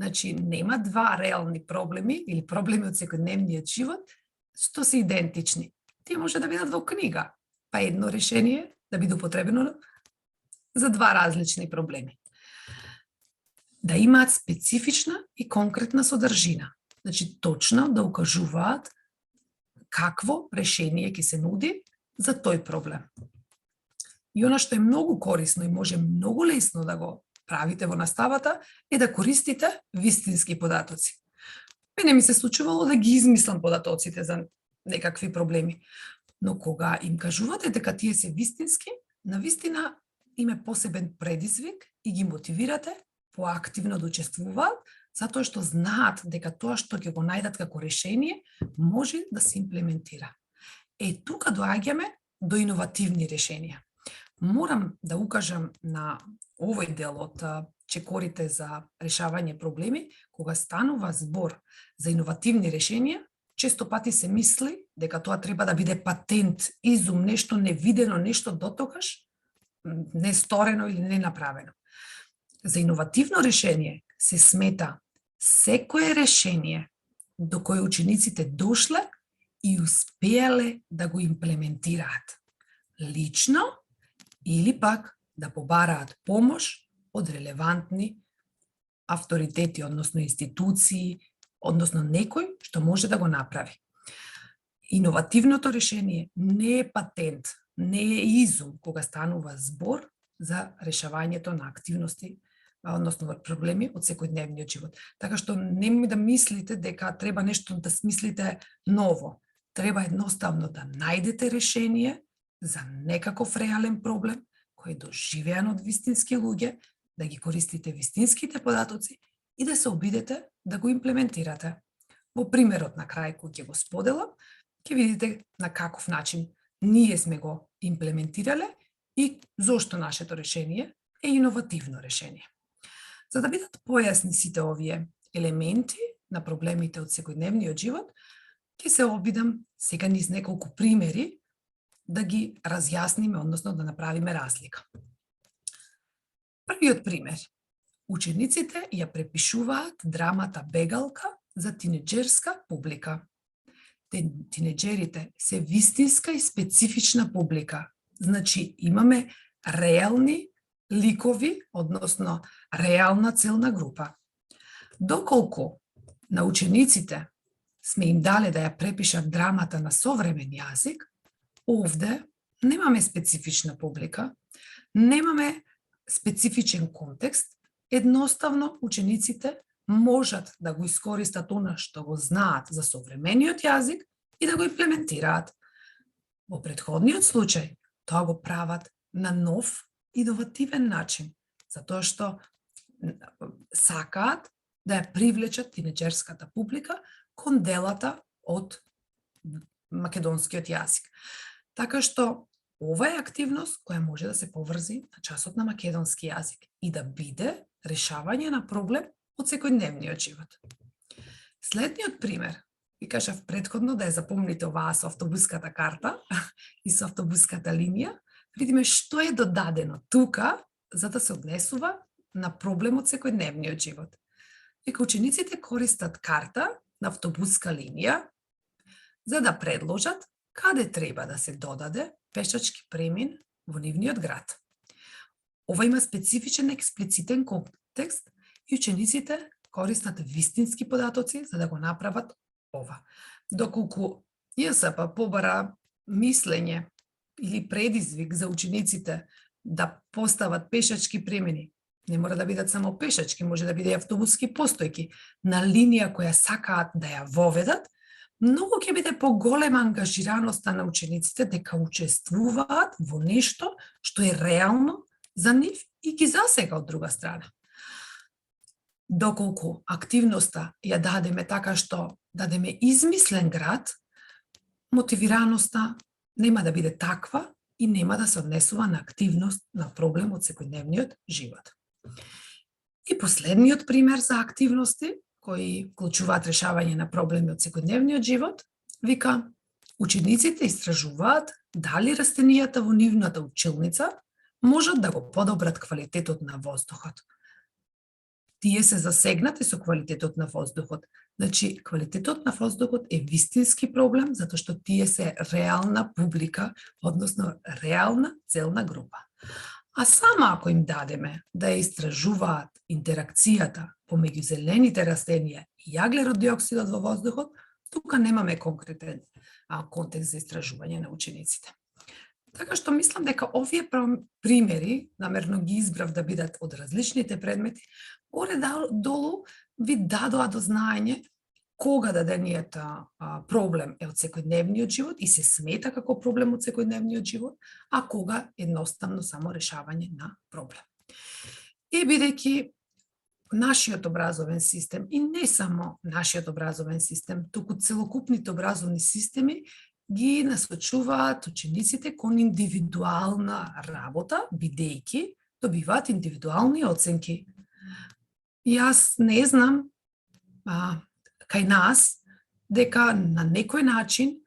Значи, нема два реални проблеми или проблеми од секојдневниот живот што се идентични. Тие може да бидат во книга, па едно решение да биде употребено за два различни проблеми. Да имаат специфична и конкретна содржина. Значи, точно да укажуваат какво решение ќе се нуди за тој проблем. И она што е многу корисно и може многу лесно да го правите во наставата е да користите вистински податоци. Мене ми се случувало да ги измислам податоците за некакви проблеми, но кога им кажувате дека тие се вистински, навистина им е посебен предизвик и ги мотивирате поактивно да учествуваат, затоа што знаат дека тоа што ќе го најдат како решение може да се имплементира. Тука доаѓаме до иновативни решенија. Морам да укажам на овој дел од чекорите за решавање проблеми, кога станува збор за иновативни решенија, често пати се мисли дека тоа треба да биде патент, изум, нешто невидено, нешто дотогаш несторено или ненаправено. За иновативно решение се смета секое решение до кое учениците дошле и успеале да го имплементираат лично или пак да побараат помош од релевантни авторитети, односно институции, односно некој што може да го направи. Иновативното решение не е патент, не е изум кога станува збор за решавањето на активности, односно проблеми од секојдневниот живот. Така што не да мислите дека треба нешто да смислите ново. Треба едноставно да најдете решение за некаков реален проблем кој е доживеан од вистински луѓе, да ги користите вистинските податоци и да се обидете да го имплементирате. Во примерот на крај кој ќе го споделам, ќе видите на каков начин ние сме го имплементирале и зошто нашето решение е иновативно решение. За да бидат појасни сите овие елементи на проблемите од секојдневниот живот, ќе се обидам сега низ неколку примери да ги разјасниме, односно да направиме разлика. Првиот пример. Учениците ја препишуваат драмата Бегалка за тинеџерска публика. Тинеџерите се вистинска и специфична публика. Значи, имаме реални ликови, односно реална целна група. Доколку на учениците сме им дале да ја препишат драмата на современ јазик, овде немаме специфична публика, немаме специфичен контекст, едноставно учениците можат да го искористат она што го знаат за современиот јазик и да го имплементираат. Во претходниот случај, тоа го прават на нов, иновативен начин, затоа што сакаат да ја привлечат тинеџерската публика кон делата од македонскиот јазик. Така што ова е активност која може да се поврзи на часот на македонски јазик и да биде решавање на проблем од секојдневниот живот. Следниот пример, ви кажав претходно да ја запомните оваа со автобуската карта и со автобуската линија, видиме што е додадено тука за да се однесува на проблемот секојдневниот живот. Дека учениците користат карта на автобуска линија за да предложат каде треба да се додаде пешачки премин во нивниот град. Ова има специфичен експлицитен контекст и учениците користат вистински податоци за да го направат ова. Доколку ЈСП побара мислење или предизвик за учениците да постават пешачки премини, не мора да бидат само пешачки, може да биде и автобуски постојки на линија која сакаат да ја воведат, многу ќе биде поголема ангажираноста на учениците дека учествуваат во нешто што е реално за нив и ги засега од друга страна. Доколку активноста ја дадеме така што дадеме измислен град, мотивираноста нема да биде таква и нема да се однесува на активност на проблем од секојдневниот живот. И последниот пример за активности кои вклучуваат решавање на проблеми од секојдневниот живот, вика, учениците истражуваат дали растенијата во нивната училница можат да го подобрат квалитетот на воздухот. Тие се засегнати со квалитетот на воздухот. Значи, квалитетот на воздухот е вистински проблем, затоа што тие се реална публика, односно реална целна група. А само ако им дадеме да ја истражуваат интеракцијата помеѓу зелените растенија и јаглерод диоксидот во воздухот, тука немаме конкретен контекст за истражување на учениците. Така што мислам дека овие примери, намерно ги избрав да бидат од различните предмети, горе долу ви дадоа до знаење кога дадениот проблем е од секојдневниот живот и се смета како проблем од секојдневниот живот, а кога едноставно само решавање на проблем. И бидејќи нашиот образовен систем, и не само нашиот образовен систем, туку целокупните образовни системи ги насочуваат учениците кон индивидуална работа, бидејќи добиваат индивидуални оценки. Јас не знам кај нас дека на некој начин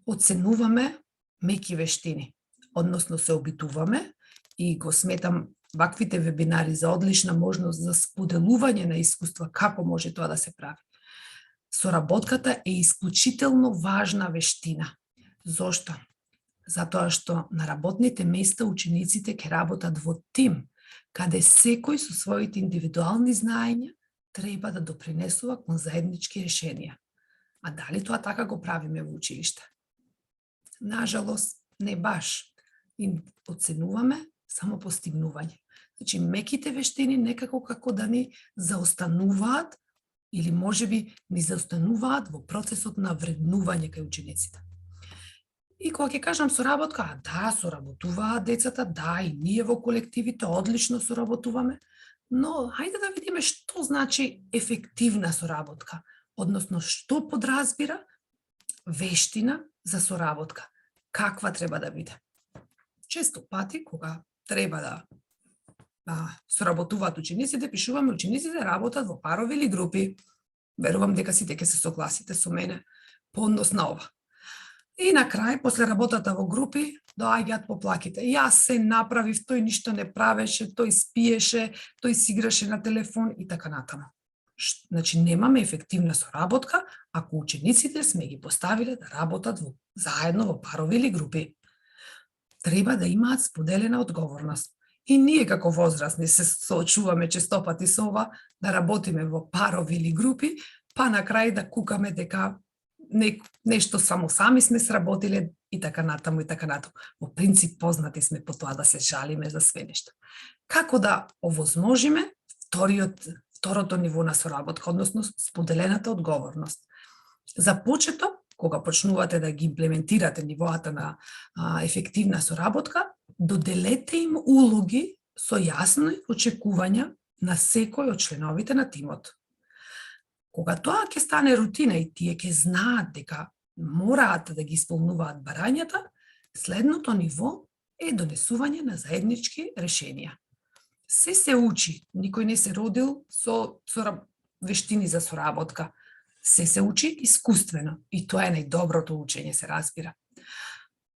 оценуваме меки вештини, односно се обидуваме и го сметам ваквите вебинари за одлична можност за споделување на искуства како може тоа да се прави. Соработката е исклучително важна вештина. Зошто? Затоа што на работните места учениците ќе работат во тим, каде секој со своите индивидуални знаења треба да допринесува кон заеднички решенија. А дали тоа така го правиме во училиште? Нажалост, не баш. И оценуваме само постигнување. Значи, меките вештини некако како да ни заостануваат или можеби ни заостануваат во процесот на вреднување кај учениците. И кога ќе кажам соработка, да, соработуваат децата, да, и ние во колективите одлично соработуваме, но хајде да видиме што значи ефективна соработка, односно што подразбира вештина за соработка, каква треба да биде. често пати кога треба да соработуваат учениците, пишуваме учениците работат во парови или групи. Верувам дека сите ќе се согласите со мене по однос на ова. И на крај, после работата во групи, доаѓаат поплаките. Јас се направив, тој ништо не правеше, тој спиеше, тој си играше на телефон и така натаму. Значи, немаме ефективна соработка ако учениците сме ги поставиле да работат заедно во парови или групи. Треба да имаат споделена одговорност. И ние како возрастни се соочуваме честопати со ова, да работиме во парови или групи, па на крај да кукаме дека нешто само сами сме сработиле и така натаму и така натаму. Во принцип познати сме по тоа да се жалиме за све нешто. Како да овозможиме второто ниво на соработка, односно споделената одговорност? За почеток, кога почнувате да ги имплементирате нивоата на ефективна соработка, доделете им улоги со јасни очекувања на секој од членовите на тимот. Кога тоа ќе стане рутина и тие ќе знаат дека мораат да ги исполнуваат барањата, следното ниво е донесување на заеднички решенија. Се учи, никој не се родил со вештини за соработка. Се учи искуствено и тоа е најдоброто учење, се разбира.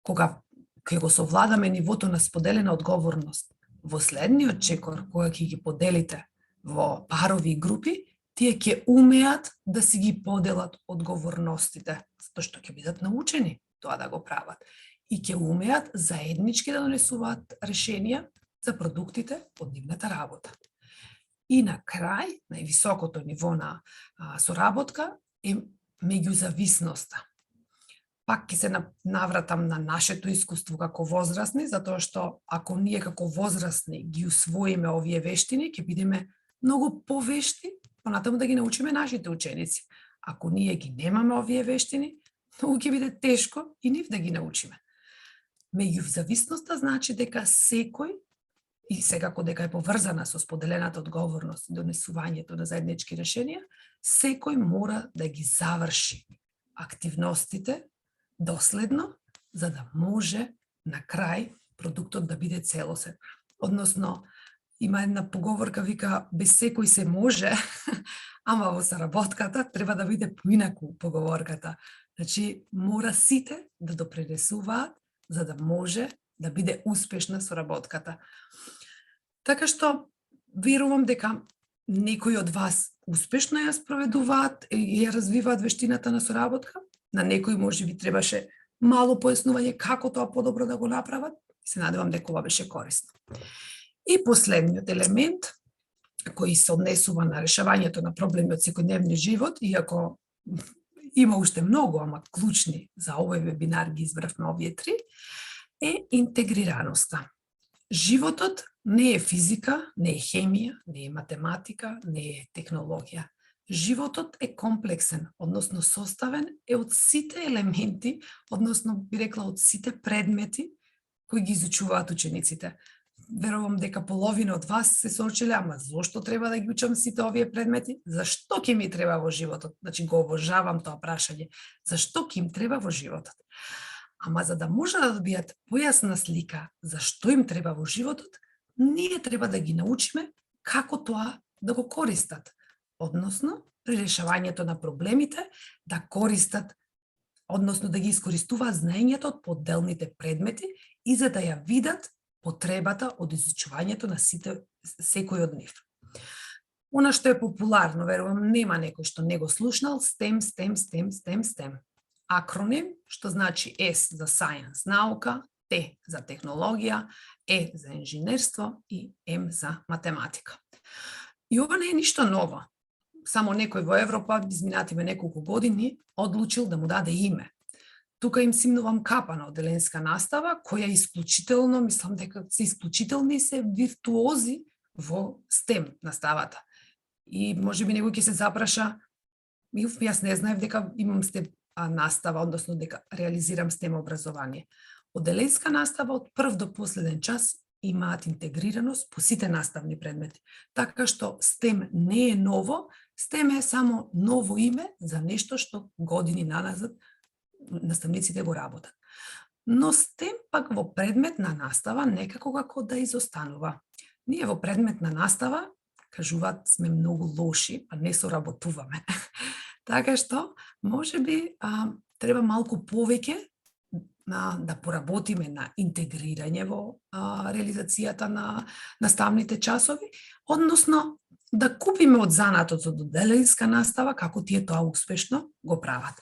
Кога ќе го совладаме нивото на споделена одговорност, во следниот чекор, кога ќе ги поделите во парови и групи, тие ќе умеат да си ги поделат одговорностите, затоа што ќе бидат научени тоа да го прават. И ќе умеат заеднички да донесуваат решенија за продуктите од нивната работа. И на крај, највисокото ниво на соработка е меѓузависноста. Пак ќе се навратам на нашето искуство како возрастни, затоа што ако ние како возрастни ги усвоиме овие вештини, ќе бидеме многу повешти понатаму да ги научиме нашите ученици. Ако ние ги немаме овие вештини, многу ќе биде тешко и нив да ги научиме. Меѓузависноста значи дека секој, и секако дека е поврзана со споделената одговорност и донесувањето на заеднички решенија, секој мора да ги заврши активностите доследно, за да може на крај продуктот да биде целосен. Односно, има една поговорка, вика, без секој се може, ама во соработката треба да биде поинаку поговорката. Значи, мора сите да допринесуваат за да може да биде успешна соработката. Така што, верувам дека некои од вас успешно ја спроведуваат и ја развиваат вештината на соработка, на некои може би требаше мало појаснување како тоа подобро да го направат, и се надевам дека ова беше корисно. И последниот елемент, кој се однесува на решавањето на проблеми од секојдневни живот, иако има уште многу, ама клучни за овој вебинар ги избравме овие три, е интегрираноста. Животот не е физика, не е хемија, не е математика, не е технологија. Животот е комплексен, односно составен е од сите елементи, односно би рекла од сите предмети кои ги изучуваат учениците. Верувам дека половина од вас се соочиле, ама зошто треба да ги учам сите овие предмети? Зашто ќе ми треба во животот? Значи го обожавам тоа прашање. Зашто ќе им треба во животот? Ама за да може да добијат појасна слика зашто им треба во животот, ние треба да ги научиме како тоа да го користат. Односно, при решавањето на проблемите, да користат, односно да ги искористуваат знаењето од поделните предмети и за да ја видат потребата од изучувањето на секој од нив. Она што е популарно, верувам, нема некој што не го слушнал, STEM. Акроним, што значи S за Science, наука, T за технологија, E за инженерство и M за математика. И ова не е ништо ново. Само некој во Европа, изминативе неколку години, одлучил да му даде име. Тука им симнувам капа на одделенска настава, која исклучително, мислам дека се исклучителни се виртуози во STEM наставата. И можеби некој ќе се запраша, јас не знаев дека имам STEM настава, односно дека реализирам STEM образование. Одделенска настава од прв до последен час имаат интегрираност по сите наставни предмети. Така што STEM не е ново, STEM е само ново име за нешто што години наназад наставниците го работат. но STEM пак во предметна настава некако како да изостанува. Ние во предметна настава кажуваат сме многу лоши, па не соработуваме. Така што можеби треба малку повеќе да поработиме на интегрирање во реализацијата на наставните часови, односно да купиме од занатот од одделенска настава како тие тоа успешно го прават.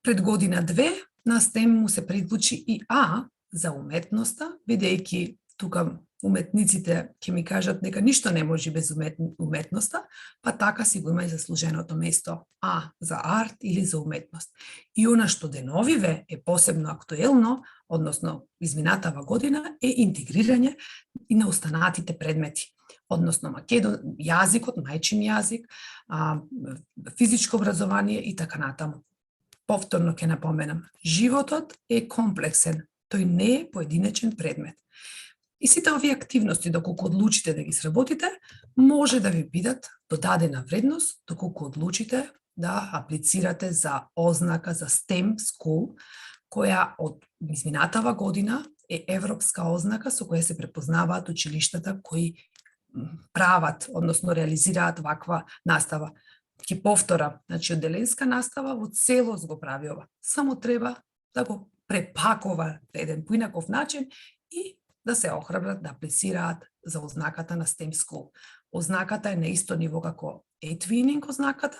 Пред година-две на STEM му се приклучи и А за уметноста, бидејќи тука уметниците ќе ми кажат дека ништо не може без уметноста, па така си го има и заслуженото место А за арт или за уметност. И она што деновиве е посебно актуелно, односно изминатава година, е интегрирање и на останатите предмети, односно јазикот, мајчин јазик, физичко образование и така натаму. Повторно ќе напоменам, животот е комплексен, тој не е поединечен предмет. И сите овие активности, доколку одлучите да ги сработите, може да ви бидат додадена вредност, доколку одлучите да аплицирате за ознака за STEM School, која од изминатава година е европска ознака со која се препознаваат училиштата кои прават, односно реализираат ваква настава. Ки повтора, значи одделенска настава во целост го прави ова. Само треба да го препакува на еден поинаков начин и да се охрабрат да аплицираат за ознаката на STEM School. Ознаката е на исто ниво како E-Twinning ознаката,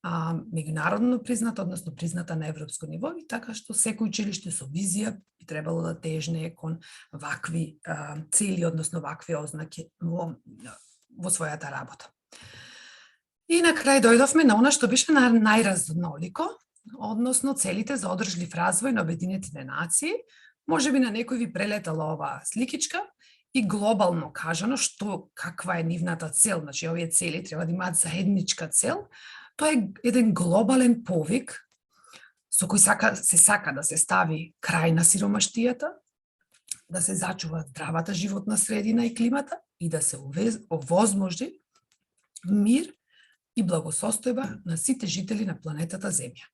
меѓународно призната, односно призната на европско ниво, и така што секој училиште со визија би требало да тежне кон вакви цели, односно вакви ознаки во својата работа. И на крај дојдовме на она што беше најразнолико, односно целите за одржлив развој на Обединетите нации. Може би на некој ви прелетала оваа сликичка и глобално кажано каква е нивната цел. Значи, овие цели треба да имаат заедничка цел. Тоа е еден глобален повик со кој се сака да се стави крај на сиромаштијата, да се зачува здравата животна средина и климата и да се овозможи мир и благосостојба на сите жители на планетата Земја.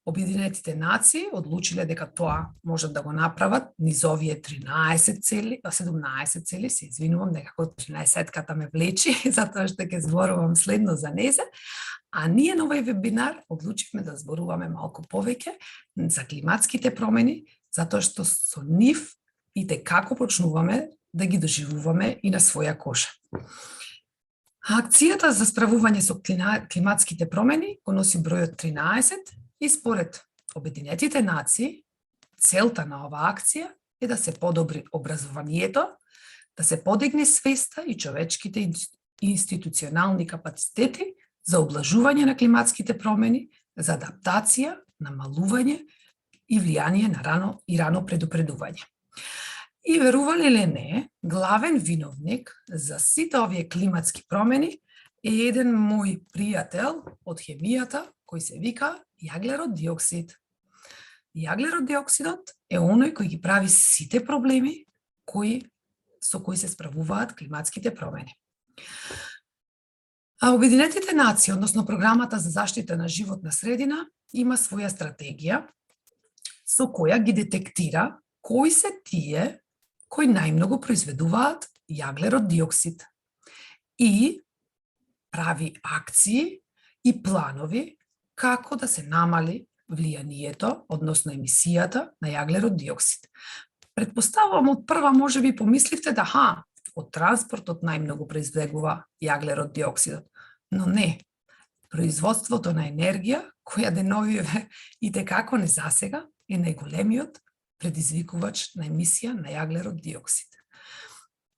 Обединетите нации одлучиле дека тоа можат да го направат низ овие 17 цели, се извинувам некако 13-ката ме влечи, затоа што ќе зборувам следно за незе, а ние на овој вебинар одлучивме да зборуваме малку повеќе за климатските промени, затоа што со нив и како почнуваме да ги доживуваме и на своја кожа. Акцијата за справување со климатските промени го носи бројот 13 и според Обединетите нации целта на оваа акција е да се подобри образованието, да се подигне свеста и човечките институционални капацитети за облажување на климатските промени, за адаптација, намалување и влијание на рано предупредување. И верували ли не, главен виновник за сите овие климатски промени е еден мој пријател од хемијата кој се вика јаглерод диоксид. Јаглерод диоксидот е оној кој ги прави сите проблеми со кои се справуваат климатските промени. А Обединетите нации, односно програмата за заштита на животна средина, има своја стратегија со која ги детектира кои се тие кои најмногу произведуваат јаглерод диоксид и прави акции и планови како да се намали влијанието, односно емисијата на јаглерод диоксид. Предпоставувам од прва можеби помисливте да од транспортот најмногу произведува јаглерод диоксидот, но не. Производството на енергија, која деновиве и како не засега, е најголемиот предизвикувач на емисија на јаглерод диоксид.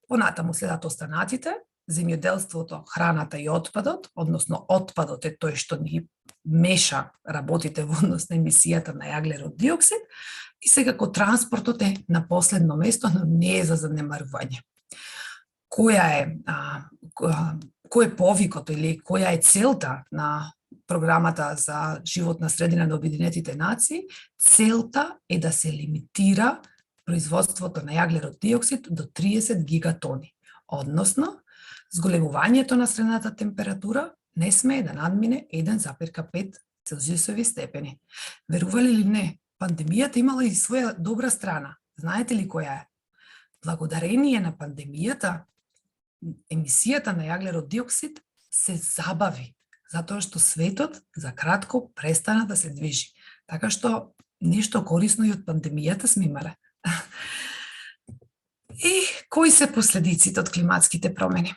Понатаму следат останатите, земјоделството, храната и отпадот, односно отпадот е тој што ни меша работите во однос на емисијата на јаглерод диоксид, и секако транспортот е на последно место, но не е за занемарување. Кој е повикот или која е целта на програмата за животна средина на Обединетите нации? Целта е да се лимитира производството на јаглерод диоксид до 30 гигатони, односно зголемувањето на средната температура не смее да надмине 1,5 целзиусови степени. Верували ли не, пандемијата имала и своја добра страна. Знаете ли која е? Благодарение на пандемијата, емисијата на јаглерод диоксид се забави, затоа што светот за кратко престана да се движи. Така што нешто корисно и од пандемијата сме имале. И кои се последиците од климатските промени?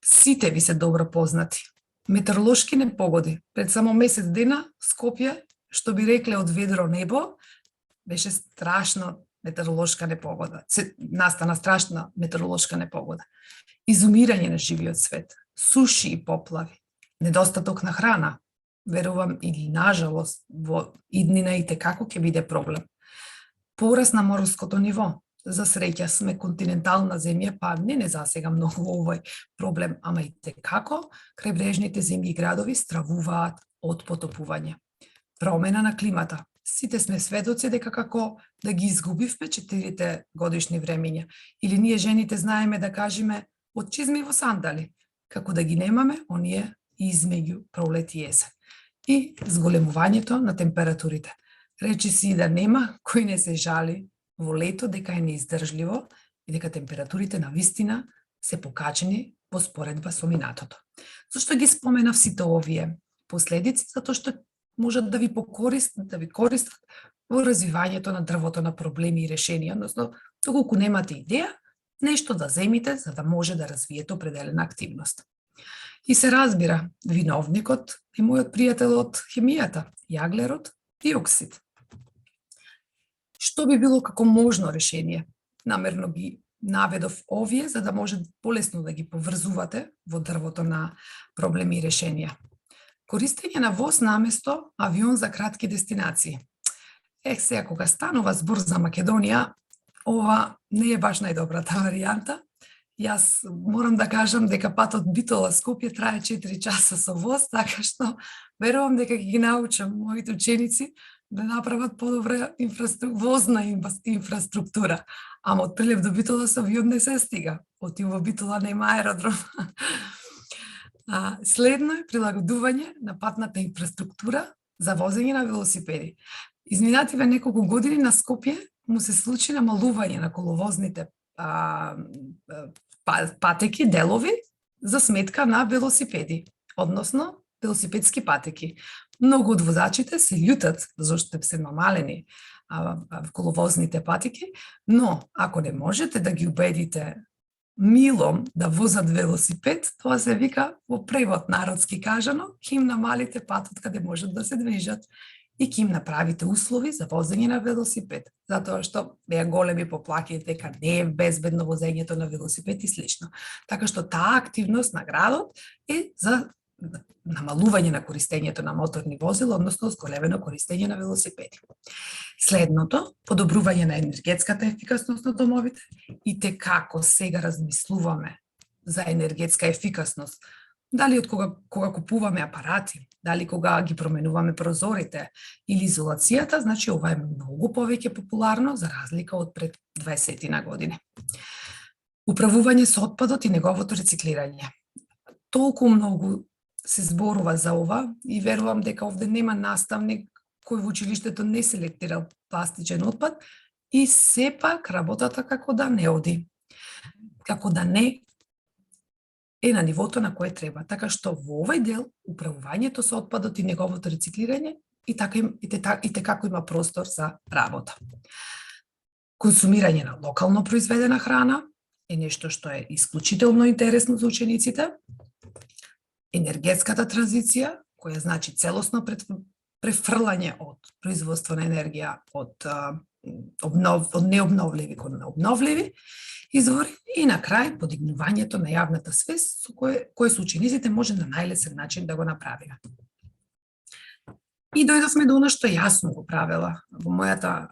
Сите ви се добро познати. Метеоролошки непогоди. Пред само месец дена Скопје, што би рекле од ведро небо, беше страшна метеоролошка непогода. Настана страшна метеоролошка непогода. Изумирање на живиот свет, суши и поплави, недостаток на храна, верувам или нажалост во иднина и како ќе биде проблем. Пораст на морското ниво. За среќа сме континентална земја, па не засега многу овој проблем, ама и како крајбрежните земји и градови стравуваат од потопување. Промена на климата. Сите сме сведоци дека како да ги изгубивме 4 годишни времиња. Или ние жените знаеме да кажеме од чизми во сандали, како да ги немаме оние измеѓу пролет и есен. И зголемувањето на температурите. Речи си да нема кој не се жали во лето дека е неиздржливо и дека температурите на вистина се покачени во споредба со минатото. Зошто ги споменав сите овие последици? Затоа што можат да ви користат во развивањето на дрвото на проблеми и решенија, односно, доколку немате идеја, нешто да земите за да може да развиете определена активност. И се разбира, виновникот е мојот пријател од хемијата, јаглерод диоксид. Што би било како можно решение? Намерно ги наведов овие, за да може полесно да ги поврзувате во дрвото на проблеми и решенија. Користење на воз наместо авион за кратки дестинации. Сега, кога станува збор за Македонија, ова не е баш најдобрата варијанта. Јас морам да кажам дека патот Битола Скопје трае 4 часа со воз, така што верувам дека ги научам моите ученици да направат подобра возна инфраструктура. Ама од Прилеп до Битола со авион не се стига. Оти во Битола нема аеродром. Следно е прилагодување на патната инфраструктура за возење на велосипеди. Изминативе неколку години на Скопје му се случи намалување на коловозните патеки, делови за сметка на велосипеди, односно велосипедски патеки. Многу од возачите се љутат зашто се намалени коловозните патеки, но ако не можете да ги убедите милом да возат велосипед, тоа се вика во превод народски кажано, ќе им намалите патот каде можат да се движат и ќе им направите услови за возење на велосипед, затоа што беа големи поплаки дека не е безбедно возењето на велосипед и слично. Така што таа активност на градот е за намалување на користењето на моторни возила, односно зголемено користење на велосипеди. Следното, подобрување на енергетската ефикасност на домовите и како сега размислуваме за енергетска ефикасност. Дали од кога купуваме апарати, дали кога ги променуваме прозорите или изолацијата, значи ова е многу повеќе популарно за разлика од пред 20 години. Управување со отпадот и неговото рециклирање. Толку многу се зборува за ова и верувам дека овде нема наставник кој во училиштето не селектирал пластичен отпад и сепак работата како да не оди. Како да не е на нивото на кое треба. Така што во овој дел управувањето со отпадот и неговото рециклирање и како има простор за работа. Консумирање на локално произведена храна е нешто што е исклучително интересно за учениците. Енергетската транзиција, која значи целосно префрлање од производство на енергија од необновливи кон обновливи извори и на крај подигнувањето на јавната свест со кој со учениците може на најлесен начин да го направиме. И дојдовме до она што јасно го правела во мојата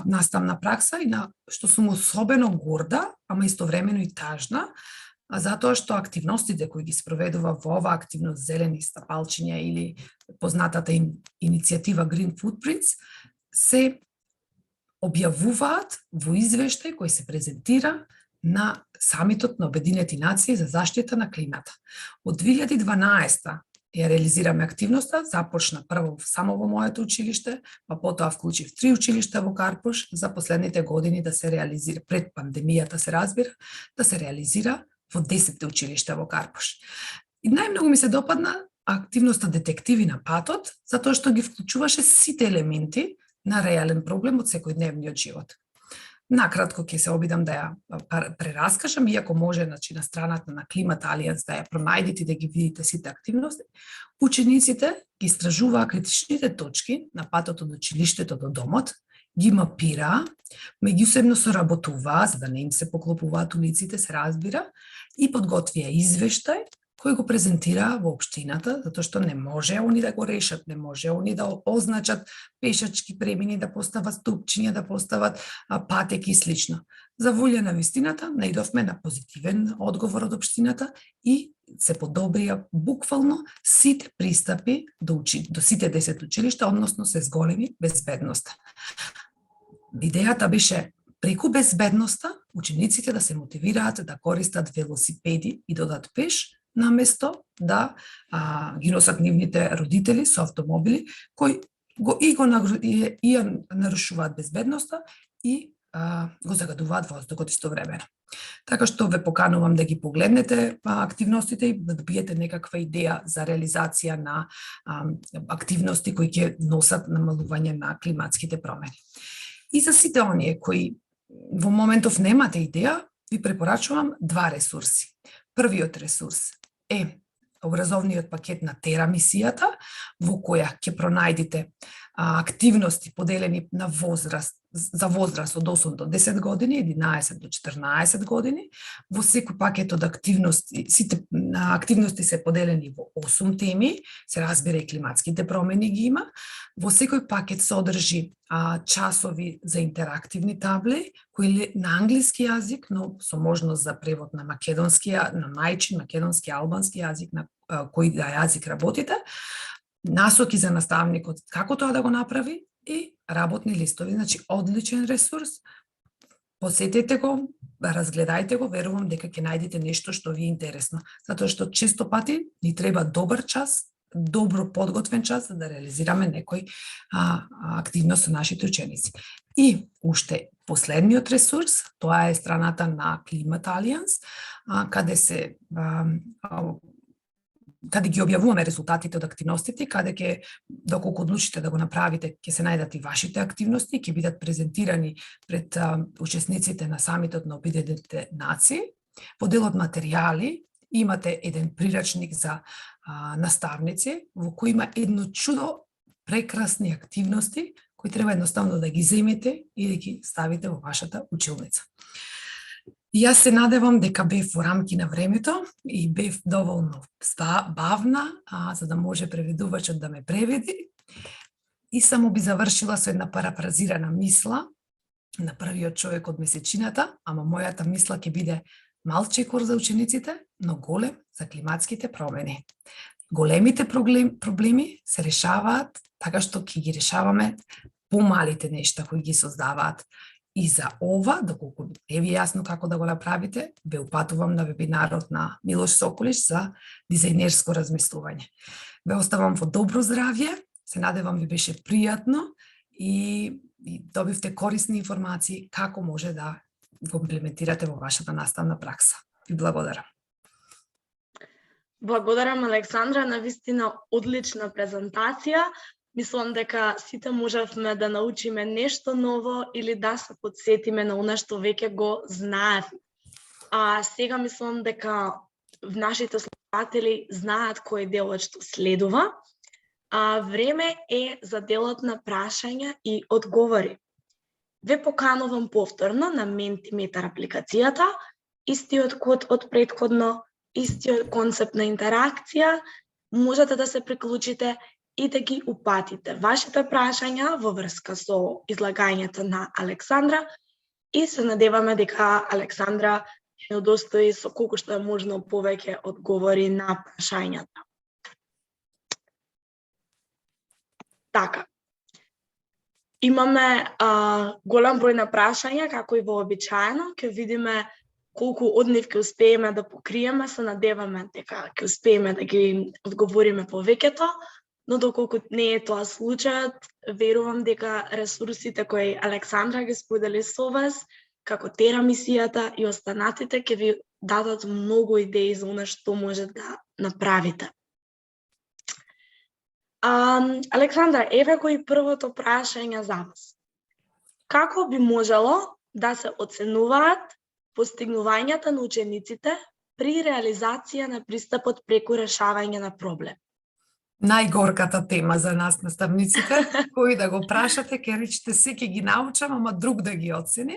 наставна пракса и на што сум особено горда, ама истовремено и тажна, затоа што активностите кои ги спроведува во ова активност зелени стапалчиња или познатата иницијатива Green Footprints се објавуваат во извештај кој се презентира на самитот на Обединети нации за заштита на климата. Од 2012 ја реализираме активноста, започна прво само во моето училиште, па потоа вклучив 3 училишта во Карпуш за последните години да се реализира, пред пандемијата се разбира, да се реализира во 10 училишта во Карпуш. И најмногу ми се допадна активноста детективи на патот, затоа што ги вклучуваше сите елементи на реален проблем од секојдневниот живот. Накратко ќе се обидам да ја прераскажам, иако може на страната на Climate Alliance да ја пронајдете и да ги видите сите активности. Учениците ги истражуваа критичните точки на патот од училиштето до домот, ги мапираа, меѓусебно соработуваа за да не им се поклопуваат улиците, се разбира, и подготвија извештај кој го презентираа во општината, затоа што не може они да го решат, не може они да означат пешачки премини, да постават ступчиња, да постават патеки и слично. За волја на вистината, наидовме на позитивен одговор од општината и се подобрија буквално сите пристапи до сите 10 училишта, односно се зголеми безбедноста. Идејата беше преку безбедноста учениците да се мотивираат да користат велосипеди и додат пеш, наместо да ги носат нивните родители со автомобили кои го нарушуваат безбедноста и го загадуваат воздухот истовремено. Така што ве поканувам да ги погледнете активностите и да добиете некаква идеја за реализација на активности кои ќе носат намалување на климатските промени. И за сите оние кои во моментов немате идеја, ви препорачувам 2 ресурси. Првиот ресурс е образовниот пакет на Тера мисијата, во која ќе пронајдите активности поделени на возраст, за возраст од 8 до 10 години, 11 до 14 години. Во секој пакет од активности, сите активности се поделени во 8 теми, се разбира и климатските промени ги има. Во секој пакет содржи часови за интерактивни табли, кои на англиски јазик, но со можност за превод на македонски, на мајчин, македонски, албански јазик, на кој јазик работите, насоки за наставникот како тоа да го направи и работни листови. Значи, одличен ресурс. Посетете го, разгледајте го, верувам дека ќе најдете нешто што ви е интересно. Затоа што често пати ни треба добар час, добро подготвен час за да реализираме некој активност со нашите ученици. И уште последниот ресурс, тоа е страната на Climate Alliance, каде ги објавуваме резултатите од активностите, каде ќе, доколку одлучите да го направите, ќе се најдат и вашите активности, ќе бидат презентирани пред учесниците на самитот на Обединетите нации. Во делот материјали имате еден прирачник за наставници, во кој има едно чудо прекрасни активности, кои треба едноставно да ги земете и да ги ставите во вашата училница. Јас се надевам дека бев во рамки на времето и бев доволно бавна, за да може преведувачот да ме преведи. И само би завршила со една парапразирана мисла на првиот човек од месечината, ама мојата мисла ќе биде мал чекор за учениците, но голем за климатските промени. Големите проблеми се решаваат така што ќе ги решаваме помалите нешта кои ги создаваат. И за ова, доколку не ви јасно како да го направите, ве упатувам на вебинарот на Милош Соколиш за дизајнерско размислување. Ве оставам во добро здравје, се надевам ви беше пријатно и добивте корисни информации како може да го имплементирате во вашата наставна пракса. Ви благодарам. Благодарам, Александра, на вистина одлична презентација. Мислам дека сите можевме да научиме нешто ново или да се подсетиме на она што веќе го знаевме. Сега мислам дека нашите слушатели знаат кој е делот што следува. Време е за делот на прашања и одговори. Ве поканувам повторно на Mentimeter апликацијата, истиот код од претходно, истиот концепт на интеракција, можете да се приклучите и да ги упатите вашите прашања во врска со излагањето на Александра и се надеваме дека Александра ќе удостои со колку што е можно повеќе одговори на прашањата. Така. Имаме голем број на прашања, како и вообичаено. Ќе видиме колку од нив ќе успееме да покриеме, се надеваме дека ќе успееме да ги одговориме повеќето, но доколку не е тоа случајот, верувам дека ресурсите кои Александра ги сподели со вас, како терамисијата и останатите, ќе ви дадат многу идеи за она што може да направите. Александра, еве кој првото прашање за вас. Како би можело да се оценуваат постигнувањата на учениците при реализација на пристапот преку решавање на проблем? Најгорката тема за нас наставниците, кои да го прашате, ќе речете се ќе ги научам, ама друг да ги оцени.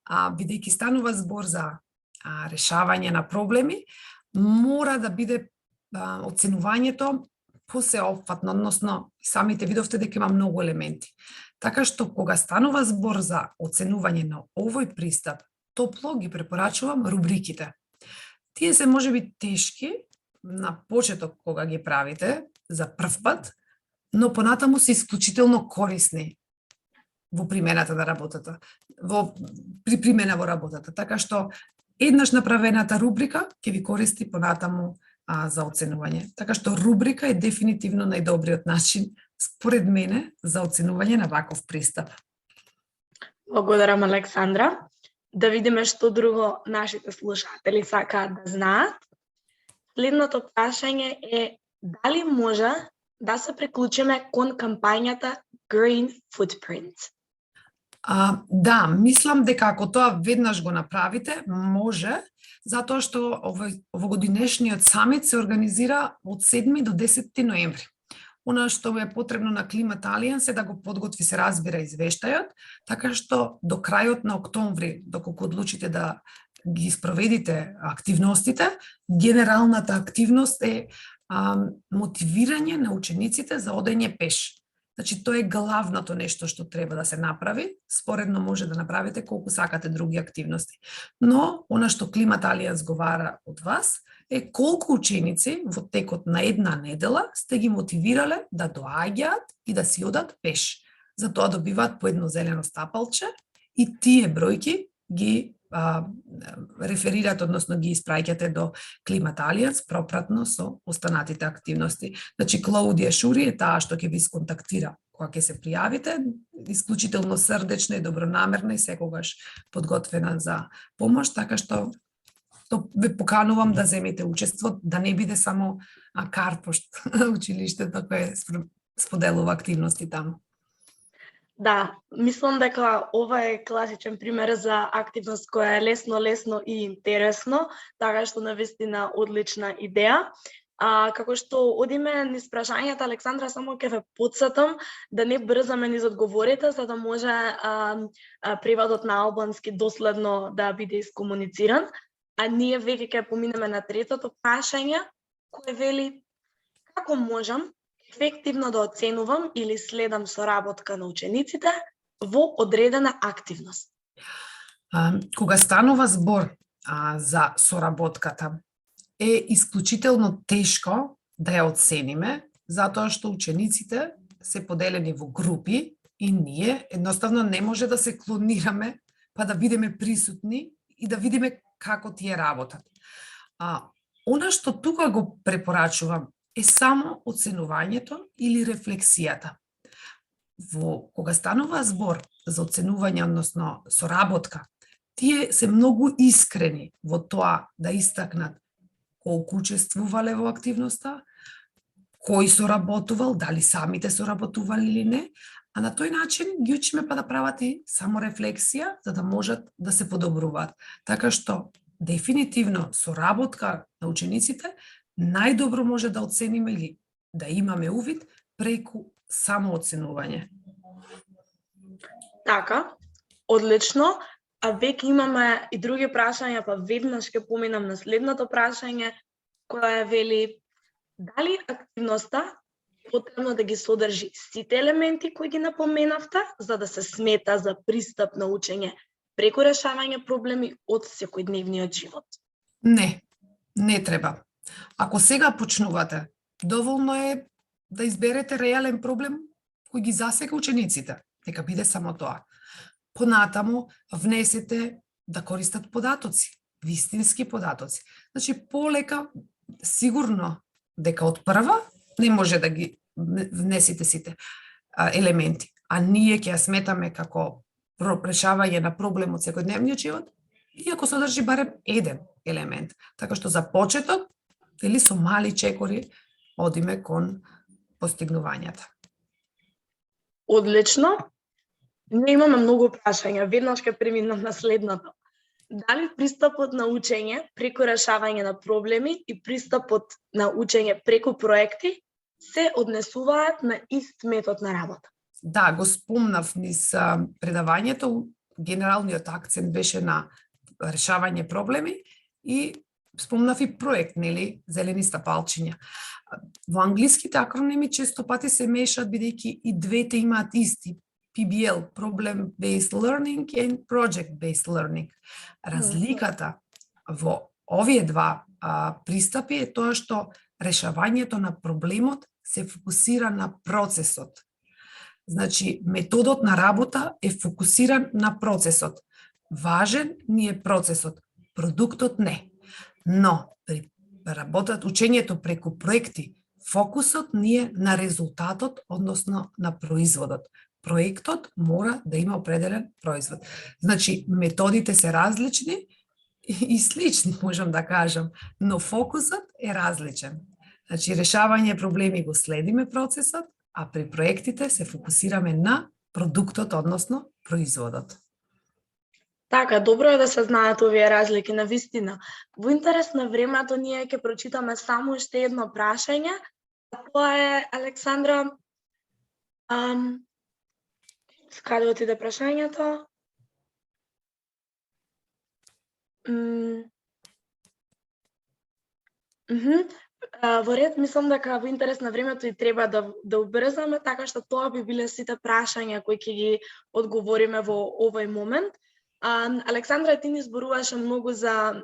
Бидејќи станува збор за решавање на проблеми, мора да биде оценувањето посеопфатно, односно самите видовте дека има многу елементи. Така што кога станува збор за оценување на овој пристап, топло ги препорачувам рубриките. Тие се можеби тешки на почеток кога ги правите за прв пат, но понатаму се исклучително корисни во примената на работата, при примена во работата. Така што еднаш направената рубрика ќе ви користи понатаму за оценување. Така што рубрика е дефинитивно најдобриот начин, според мене, за оценување на ваков пристап. Благодарам, Александра. Да видиме што друго нашите слушатели сакаат да знаат. Следното прашање е дали може да се приклучиме кон кампањата Green Footprint? Да, мислам дека ако тоа веднаш го направите, може, затоа што овогодинешниот самит се организира од 7 до 10 ноември. Она што е потребно на Climate Alliance е да го подготви, се разбира, извештајот, така што до крајот на октомври, доколку одлучите да ги спроведите активностите, генералната активност е мотивирање на учениците за одење пеш. Значи, тоа е главното нешто што треба да се направи. Споредно може да направите колку сакате други активности. Но, она што Climate Alliance говара од вас, е колку ученици во текот на една недела сте ги мотивирале да доаѓаат и да си одат пеш. Затоа добиваат по едно зелено стапалче и тие бројки ги реферират, односно ги испраќате до Climate Alliance пропратно со останатите активности. Значи, Клаудија Шури е таа што ќе ви сконтактира кога ќе се пријавите, исклучително срдечна и добронамерна и секогаш подготвена за помош, така што ве поканувам да земете учество, да не биде само карпошт училиштето кое споделува активности таму. Да, мислам дека ова е класичен пример за активност која е лесно и интересно, така што навистина одлична идеја. Како што одиме низ прашањата, Александра, само ќе ве потсетам да не брзаме низ одговорите, за да може преводот на албански доследно да биде искомунициран. А ние веќе ќе поминеме на третото прашање, кое вели како можам ефективно да оценувам или следам соработка на учениците во одредена активност. Кога станува збор за соработката, е исклучително тешко да ја оцениме, затоа што учениците се поделени во групи и ние едноставно не може да се клонираме па да бидеме присутни и да видиме како тие работат. Она што тука го препорачувам е само оценувањето или рефлексијата. Кога станува збор за оценување, односно соработка, тие се многу искрени во тоа да истакнат колку учествувале во активноста, кој соработувал, дали самите соработували или не, а на тој начин ги учиме па да прават и само рефлексија, за да можат да се подобруваат. Така што, дефинитивно, соработка на учениците најдобро може да оцениме или да имаме увид преку само оценување. Така, одлично. А веќе имаме и други прашања, па веднаш ќе поминам на следното прашање, која вели дали активноста е потребно да ги содржи сите елементи кои ги напоменавте, за да се смета за пристап на учење преку решавање проблеми од секојдневниот живот? Не треба. Ако сега почнувате, доволно е да изберете реален проблем кој ги засега учениците. Нека биде само тоа. Понатаму внесете да користат податоци. вистински податоци. Значи, полека, сигурно дека од прва не може да ги внесите сите елементи, а ние ќе ја сметаме како решавање на проблем од секојдневниот живот, иако содржи барем еден елемент. Така што за почеток, вели со мали чекори одиме кон постигнувањата. Одлично. Не имаме многу прашања, веднаш ќе преминам на следното. Дали пристапот на учење преку решавање на проблеми и пристапот на учење преку проекти се однесуваат на ист метод на работа? Да, го спомнав низ предавањето, генералниот акцент беше на решавање проблеми и спомнав и проект, нели, зелени стапалчиња. Во англиските акроними често пати се мешаат бидејќи и двете имаат исти PBL, Problem Based Learning and Project Based Learning. Разликата во овие два пристапи е тоа што решавањето на проблемот се фокусира на процесот. Значи, методот на работа е фокусиран на процесот. Важен ни е процесот, продуктот не. Но, при учењето преку проекти, фокусот ни е на резултатот, односно на производот. Проектот мора да има определен производ. Значи, методите се различни и слични, можам да кажам, но фокусот е различен. Значи, решавање проблеми го следиме процесот, а при проектите се фокусираме на продуктот, односно производот. Така, добро е да се знаат овие разлики на вистина. Во интерес на времето ние ќе прочитаме само уште едно прашање, а тоа е Александра. Каде отиде прашањето? Во ред, мислам дека во интерес на времето и треба да убрзаме, така што тоа би биле сите прашања кои ќе ги одговориме во овој момент. Александра, ти ни зборуваше многу за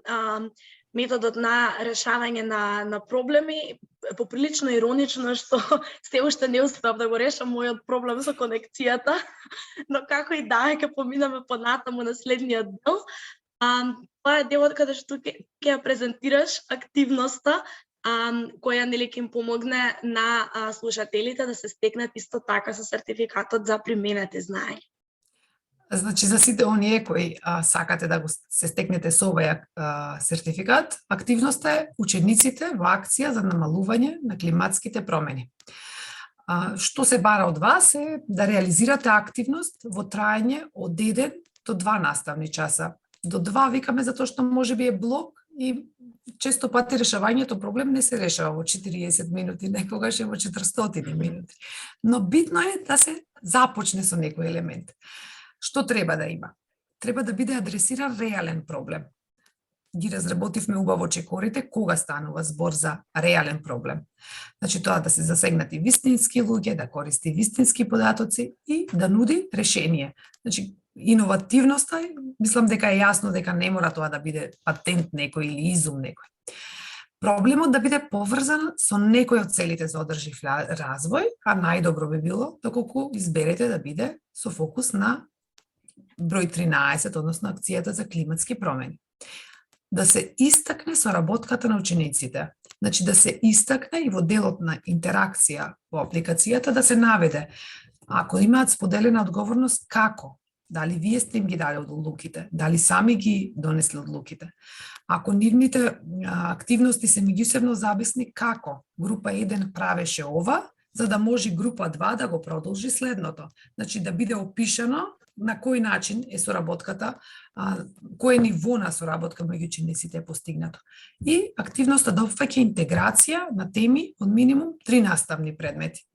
методот на решавање на проблеми, поприлично иронично што се уште не успеав да го решам мојот проблем со конекцијата, но како и да е, ќе поминаме понатаму на следниот дел. Тоа е делот каде што ќе ја презентираш активноста која нели ќе им помогне на слушателите да се стекнат исто така со сертификатот за применети знаења. Значи, за сите оние кои сакате да го се стекнете со овој сертификат, активноста е учениците во акција за намалување на климатските промени. Што се бара од вас е да реализирате активност во траење од 1 до 2 наставни часа. До 2 викаме затоа што можеби е блок и често пати решавањето проблем не се решава во 40 минути, некогаш е во 400 минути. Но битно е да се започне со некој елемент. Што треба да има? Треба да биде адресиран реален проблем. Ги разработивме убаво чекорите кога станува збор за реален проблем. Значи тоа да се засегнати вистински луѓе, да користи вистински податоци и да нуди решение. Значи иновативноста, мислам дека е јасно дека не мора тоа да биде патент некој или изум некој. Проблемот да биде поврзан со некој од целите за одржив развој, а најдобро би било доколку изберете да биде со фокус на број 13, односно акцијата за климатски промени. Да се истакне соработката на учениците. Значи да се истакне и во делот на интеракција во апликацијата да се наведе ако имаат споделена одговорност како, дали вие сте им ги дали одлуките, дали сами ги донесли одлуките. Ако нивните активности се меѓусебно зависни, како група 1 правеше ова, за да може група 2 да го продолжи следното. Значи да биде опишано на кој начин е соработката, кое ниво на соработка меѓу учениците е постигнато. И активноста да опфаќа интеграција на теми од минимум 3 наставни предмети.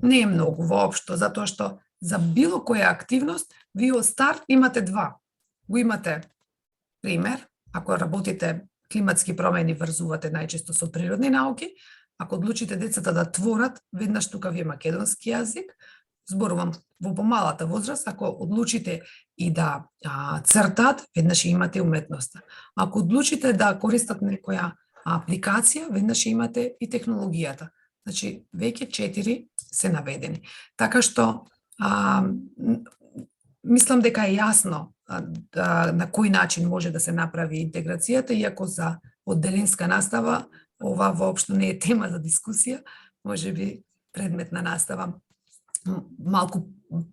Не е многу воопшто, затоа што за било која активност вие од старт имате 2. Го имате пример, ако работите климатски промени, врзувате најчесто со природни науки, ако одлучите децата да творат, веднаш тука ви е македонски јазик, зборувам во помалата возраст, ако одлучите и да цртат, веднаш имате уметноста. Ако одлучите да користат некоја апликација, веднаш имате и технологијата. Значи, веќе 4 се наведени. Така што, мислам дека е јасно на кој начин може да се направи интеграцијата, иако за одделенска настава ова воопшто не е тема за дискусија, може би предмет на настава малку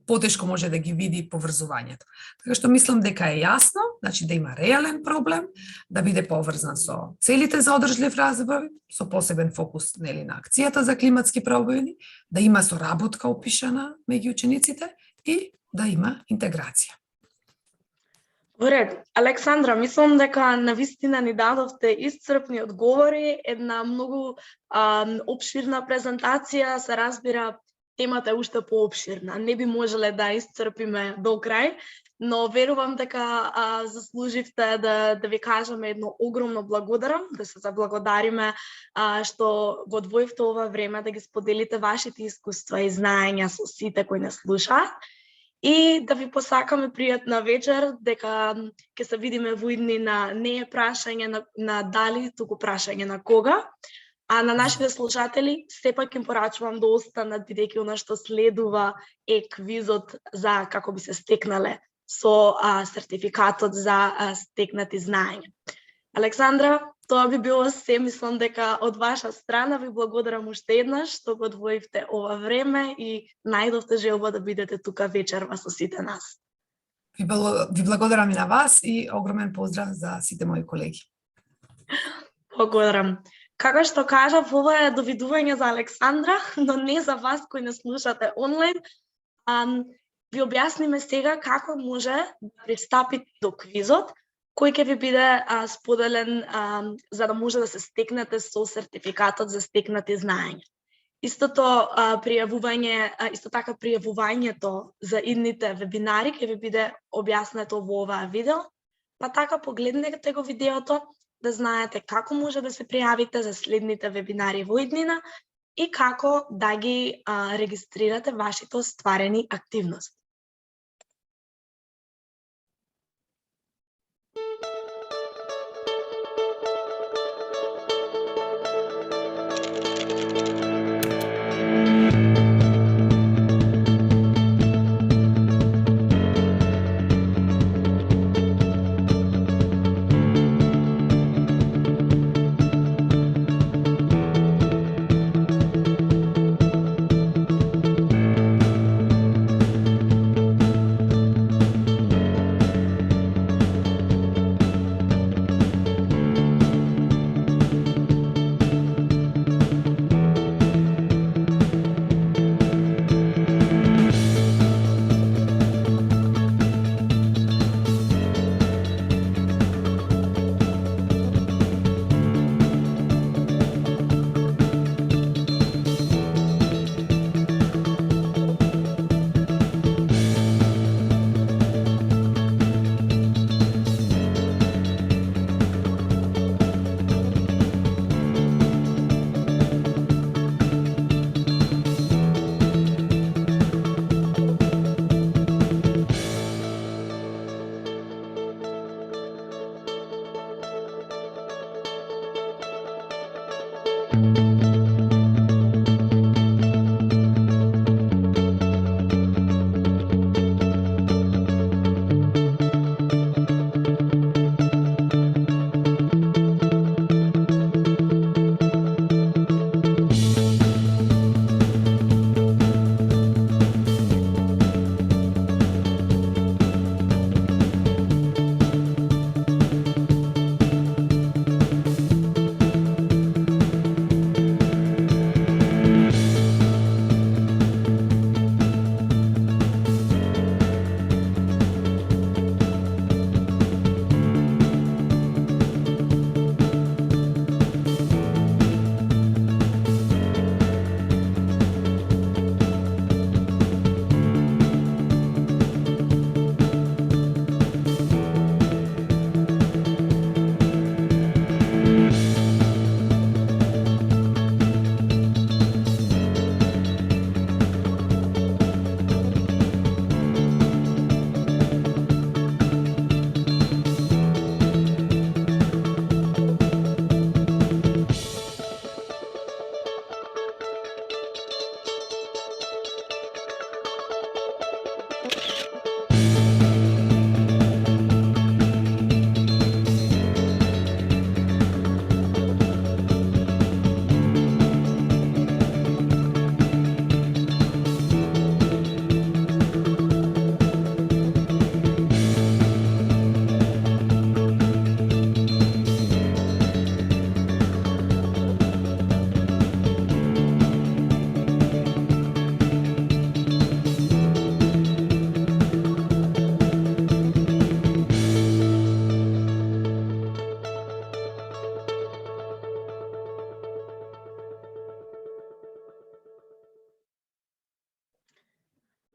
потешко може да ги види поврзувањето. Така што мислам дека е јасно, значи да има реален проблем, да биде поврзан со целите за одржлив развој, со посебен фокус нели на акцијата за климатски промени, да има соработка опишана меѓу учениците и да има интеграција. Во ред. Александра, мислам дека навистина ни дадовте исцрпни одговори, една многу опширна презентација, се разбира темата е уште поопширна. Не би можеле да исцрпиме до крај, но верувам дека заслуживте да ви кажеме едно огромно благодарам, да се заблагодариме што го одвоивте ова време да ги споделите вашите искуства и знаења со сите кои не слушаат. И да ви посакаме пријатна вечер, дека ќе се видиме во иднина, не е прашање на дали, туку прашање на кога. А на нашите слушатели, сепак им порачувам да останат, бидејќи она што следува е квизот за како би се стекнале со сертификатот за стекнати знаења. Александра, тоа би било се, мислам дека од ваша страна ви благодарам уште еднаш што го одвоивте ова време и најдовте желба да бидете тука вечерва со сите нас. Ви благодарам и на вас и огромен поздрав за сите мои колеги. Благодарам. Како што кажав, ова е довидување за Александра, но не за вас кои не слушате онлайн. Ви објасниме сега како може да пристапите до квизот, кој ќе ви биде споделен за да може да се стекнете со сертификатот за стекнати знаења. Исто така пријавувањето за идните вебинари ќе ви биде објаснето во оваа видео, па така погледнете го видеото да знаете како може да се пријавите за следните вебинари во иднина и како да ги регистрирате вашите остварени активности.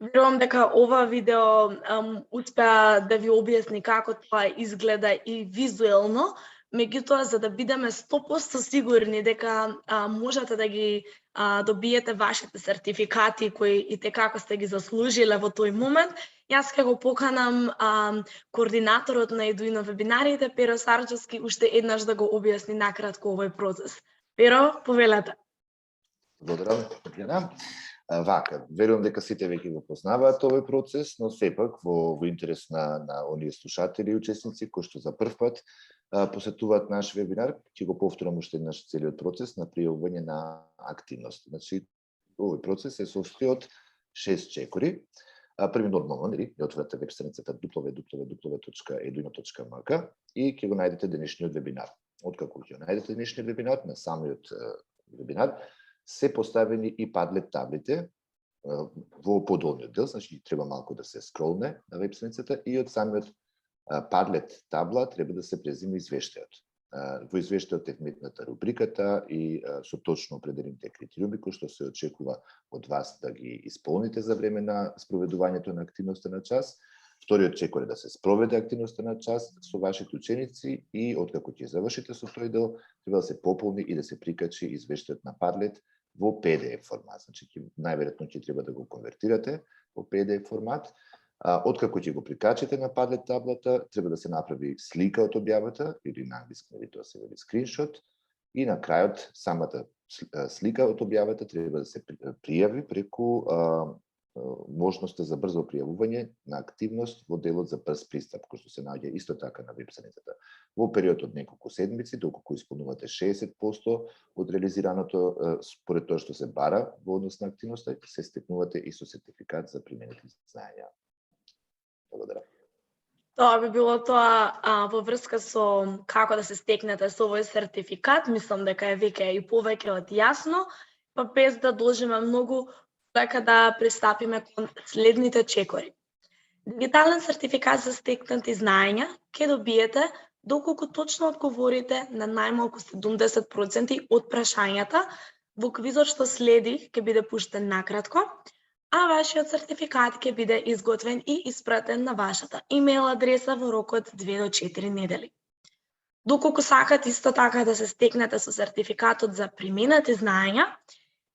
Верувам дека ова видео успеа да ви објасни како тоа изгледа и визуелно, меѓутоа за да бидеме 100% сигурни дека можете да ги добиете вашите сертификати кои и како сте ги заслужиле во тој момент, јас ќе го поканам координаторот на Едуино вебинарите, Pero Sarđevski, уште еднаш да го објасни накратко овој процес. Pero, повелете. Благодарам, Татјана. Вака, верувам дека сите веќе го познаваат овој процес, но сепак во интерес на оние слушатели и учесници кои што за прв пат посетуваат наш вебинар, ќе го повторам уште еднаш целиот процес на пријавување на активност. Значи, овој процес се состои од 6 чекори. Први нормално, нели, ја отворете веб страницата www.eduino.mk и ќе го најдете денешниот вебинар. Откако ќе го најдете денешниот вебинар, на самиот вебинар се поставени и падлет таблите во подолниот дел, значи треба малку да се скролне на веб страницата и од самиот падлет табла треба да се презима извештајот. Во извештајот е вметната рубриката и со точно определените критериуми кои што се очекува од вас да ги исполните за време на спроведувањето на активноста на час. Вториот чекор е да се спроведе активноста на час со вашите ученици и откако ќе завршите со тој дел, треба да се пополни и да се прикачи извештајот на Padlet во PDF формат. Значи, најверојатно ќе треба да го конвертирате во PDF формат. Откако ќе го прикачите на Padlet таблата, треба да се направи слика од објавата, или на англиски тоа се вели скриншот, и на крајот самата слика од објавата треба да се пријави преку можноста за брзо пријавување на активност во делот за брз пристап, кој што се наоѓа исто така на веб страницата. Во период од неколку седмици, доколку исполнувате 60% од реализираното според тоа што се бара во однос на активноста, се стекнувате и со сертификат за применети знаења. Благодарам. Тоа би било тоа во врска со како да се стекнете со овој сертификат. Мислам дека е веќе и повеќе од јасно, па без да должиме многу, дека да пристапиме кон следните чекори. Дигитален сертификат за стекнати знаења ќе добиете доколку точно одговорите на најмалку 70% од прашањата во квизот што следи, ќе биде пуштен накратко, а вашиот сертификат ќе биде изготвен и испратен на вашата имейл адреса во рок од 2 до 4 недели. Доколку сакате исто така да се стекнете со сертификатот за применети знаења,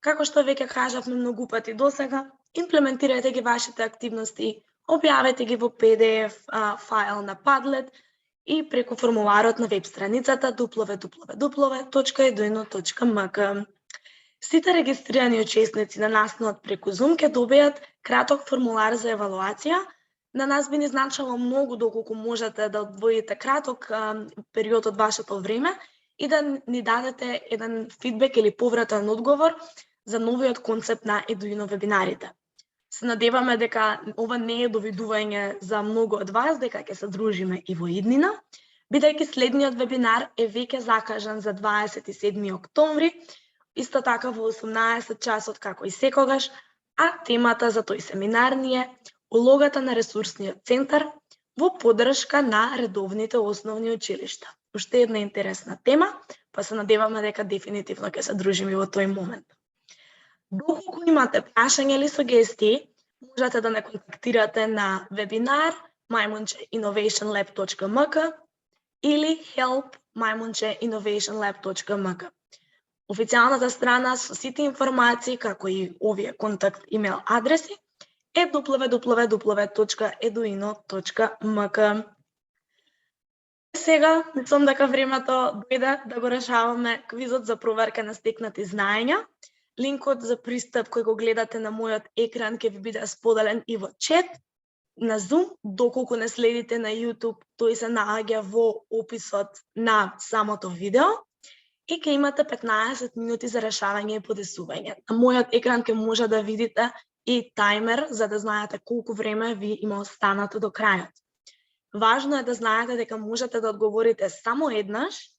како што веќе кажавме многу пати досега, имплементирајте ги вашите активности, објавете ги во PDF файл на Padlet и преку формуларот на веб страницата www.eduino.mk. Сите регистрирани учесници на настанот преку Zoom ќе добијат краток формулар за евалуација. На нас би ни значило многу доколку можете да одвоите краток период од вашето време и да ни дадете еден фидбек или повратен одговор за новиот концепт на Eduino вебинарите. Се надеваме дека ова не е довидување за многу од вас, дека ќе се дружиме и во иднина, бидејќи следниот вебинар е веќе закажан за 27 октомври, исто така во 18 часот како и секогаш, а темата за тој семинар ни е улогата на ресурсниот центар во поддршка на редовните основни училишта. Уште една интересна тема, па се надеваме дека дефинитивно ќе се дружиме во тој момент. Доколку имате прашања или сугестии, можете да не контактирате на вебинар maimuncheinnovationlab.mk или help@maimuncheinnovationlab.mk. Официјалната страна со сите информации, како и овие контакт имейл адреси, е www.eduino.mk. Сега, мислам дека времето дојде да го решаваме квизот за проверка на стекнати знаења. Линкот за пристап кој го гледате на мојот екран ќе ви биде споделен и во чат на Zoom. Доколку не следите на YouTube, тој се наоѓа во описот на самото видео и ќе имате 15 минути за решавање и подесување. На мојот екран ќе може да видите и тајмер за да знаете колку време ви има останато до крајот. Важно е да знаете дека можете да одговорите само еднаш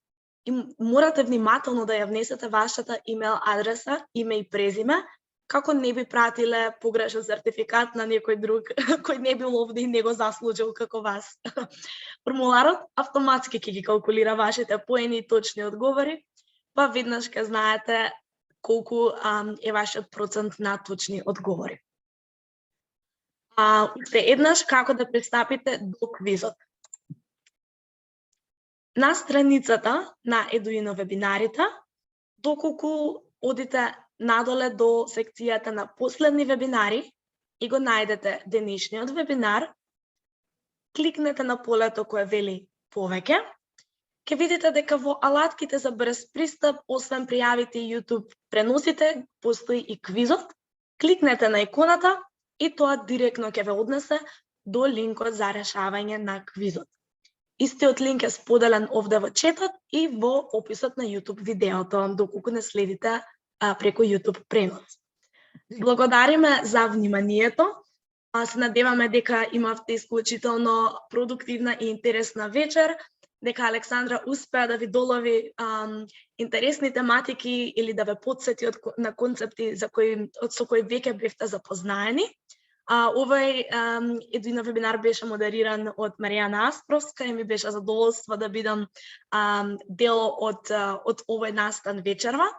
и морате внимателно да ја внесете вашата имейл адреса, име и презиме, како не би пратиле погрешен сертификат на некој друг кој не бил овде и не го заслужил како вас. Формуларот автоматски ќе ги калкулира вашите поени и точни одговори, па веднаш ќе знаете колку е вашиот процент на точни одговори. Уште еднаш како да пристапите до квизот. На страницата на Eduino вебинарите, доколку одите надоле до секцијата на последни вебинари и го најдете денешниот вебинар, кликнете на полето кое вели повеќе, ќе видите дека во алатките за брз пристап, освен пријавите и YouTube преносите, постои и квизот. Кликнете на иконата и тоа директно ќе ве однесе до линкот за решавање на квизот. Истиот линк е споделен овде во четот и во описот на YouTube видеото, доколку не следите преку YouTube пренос. Благодариме за вниманието. Се надеваме дека имавте исклучително продуктивна и интересна вечер, дека Александра успеа да ви долови интересни тематики или да ве потсети на концепти со кои веќе бевте запознаени. Овој Eduino вебинар беше модериран од Маријана Аспровска и ми беше задоволство да бидам дел од овој настан вечерва.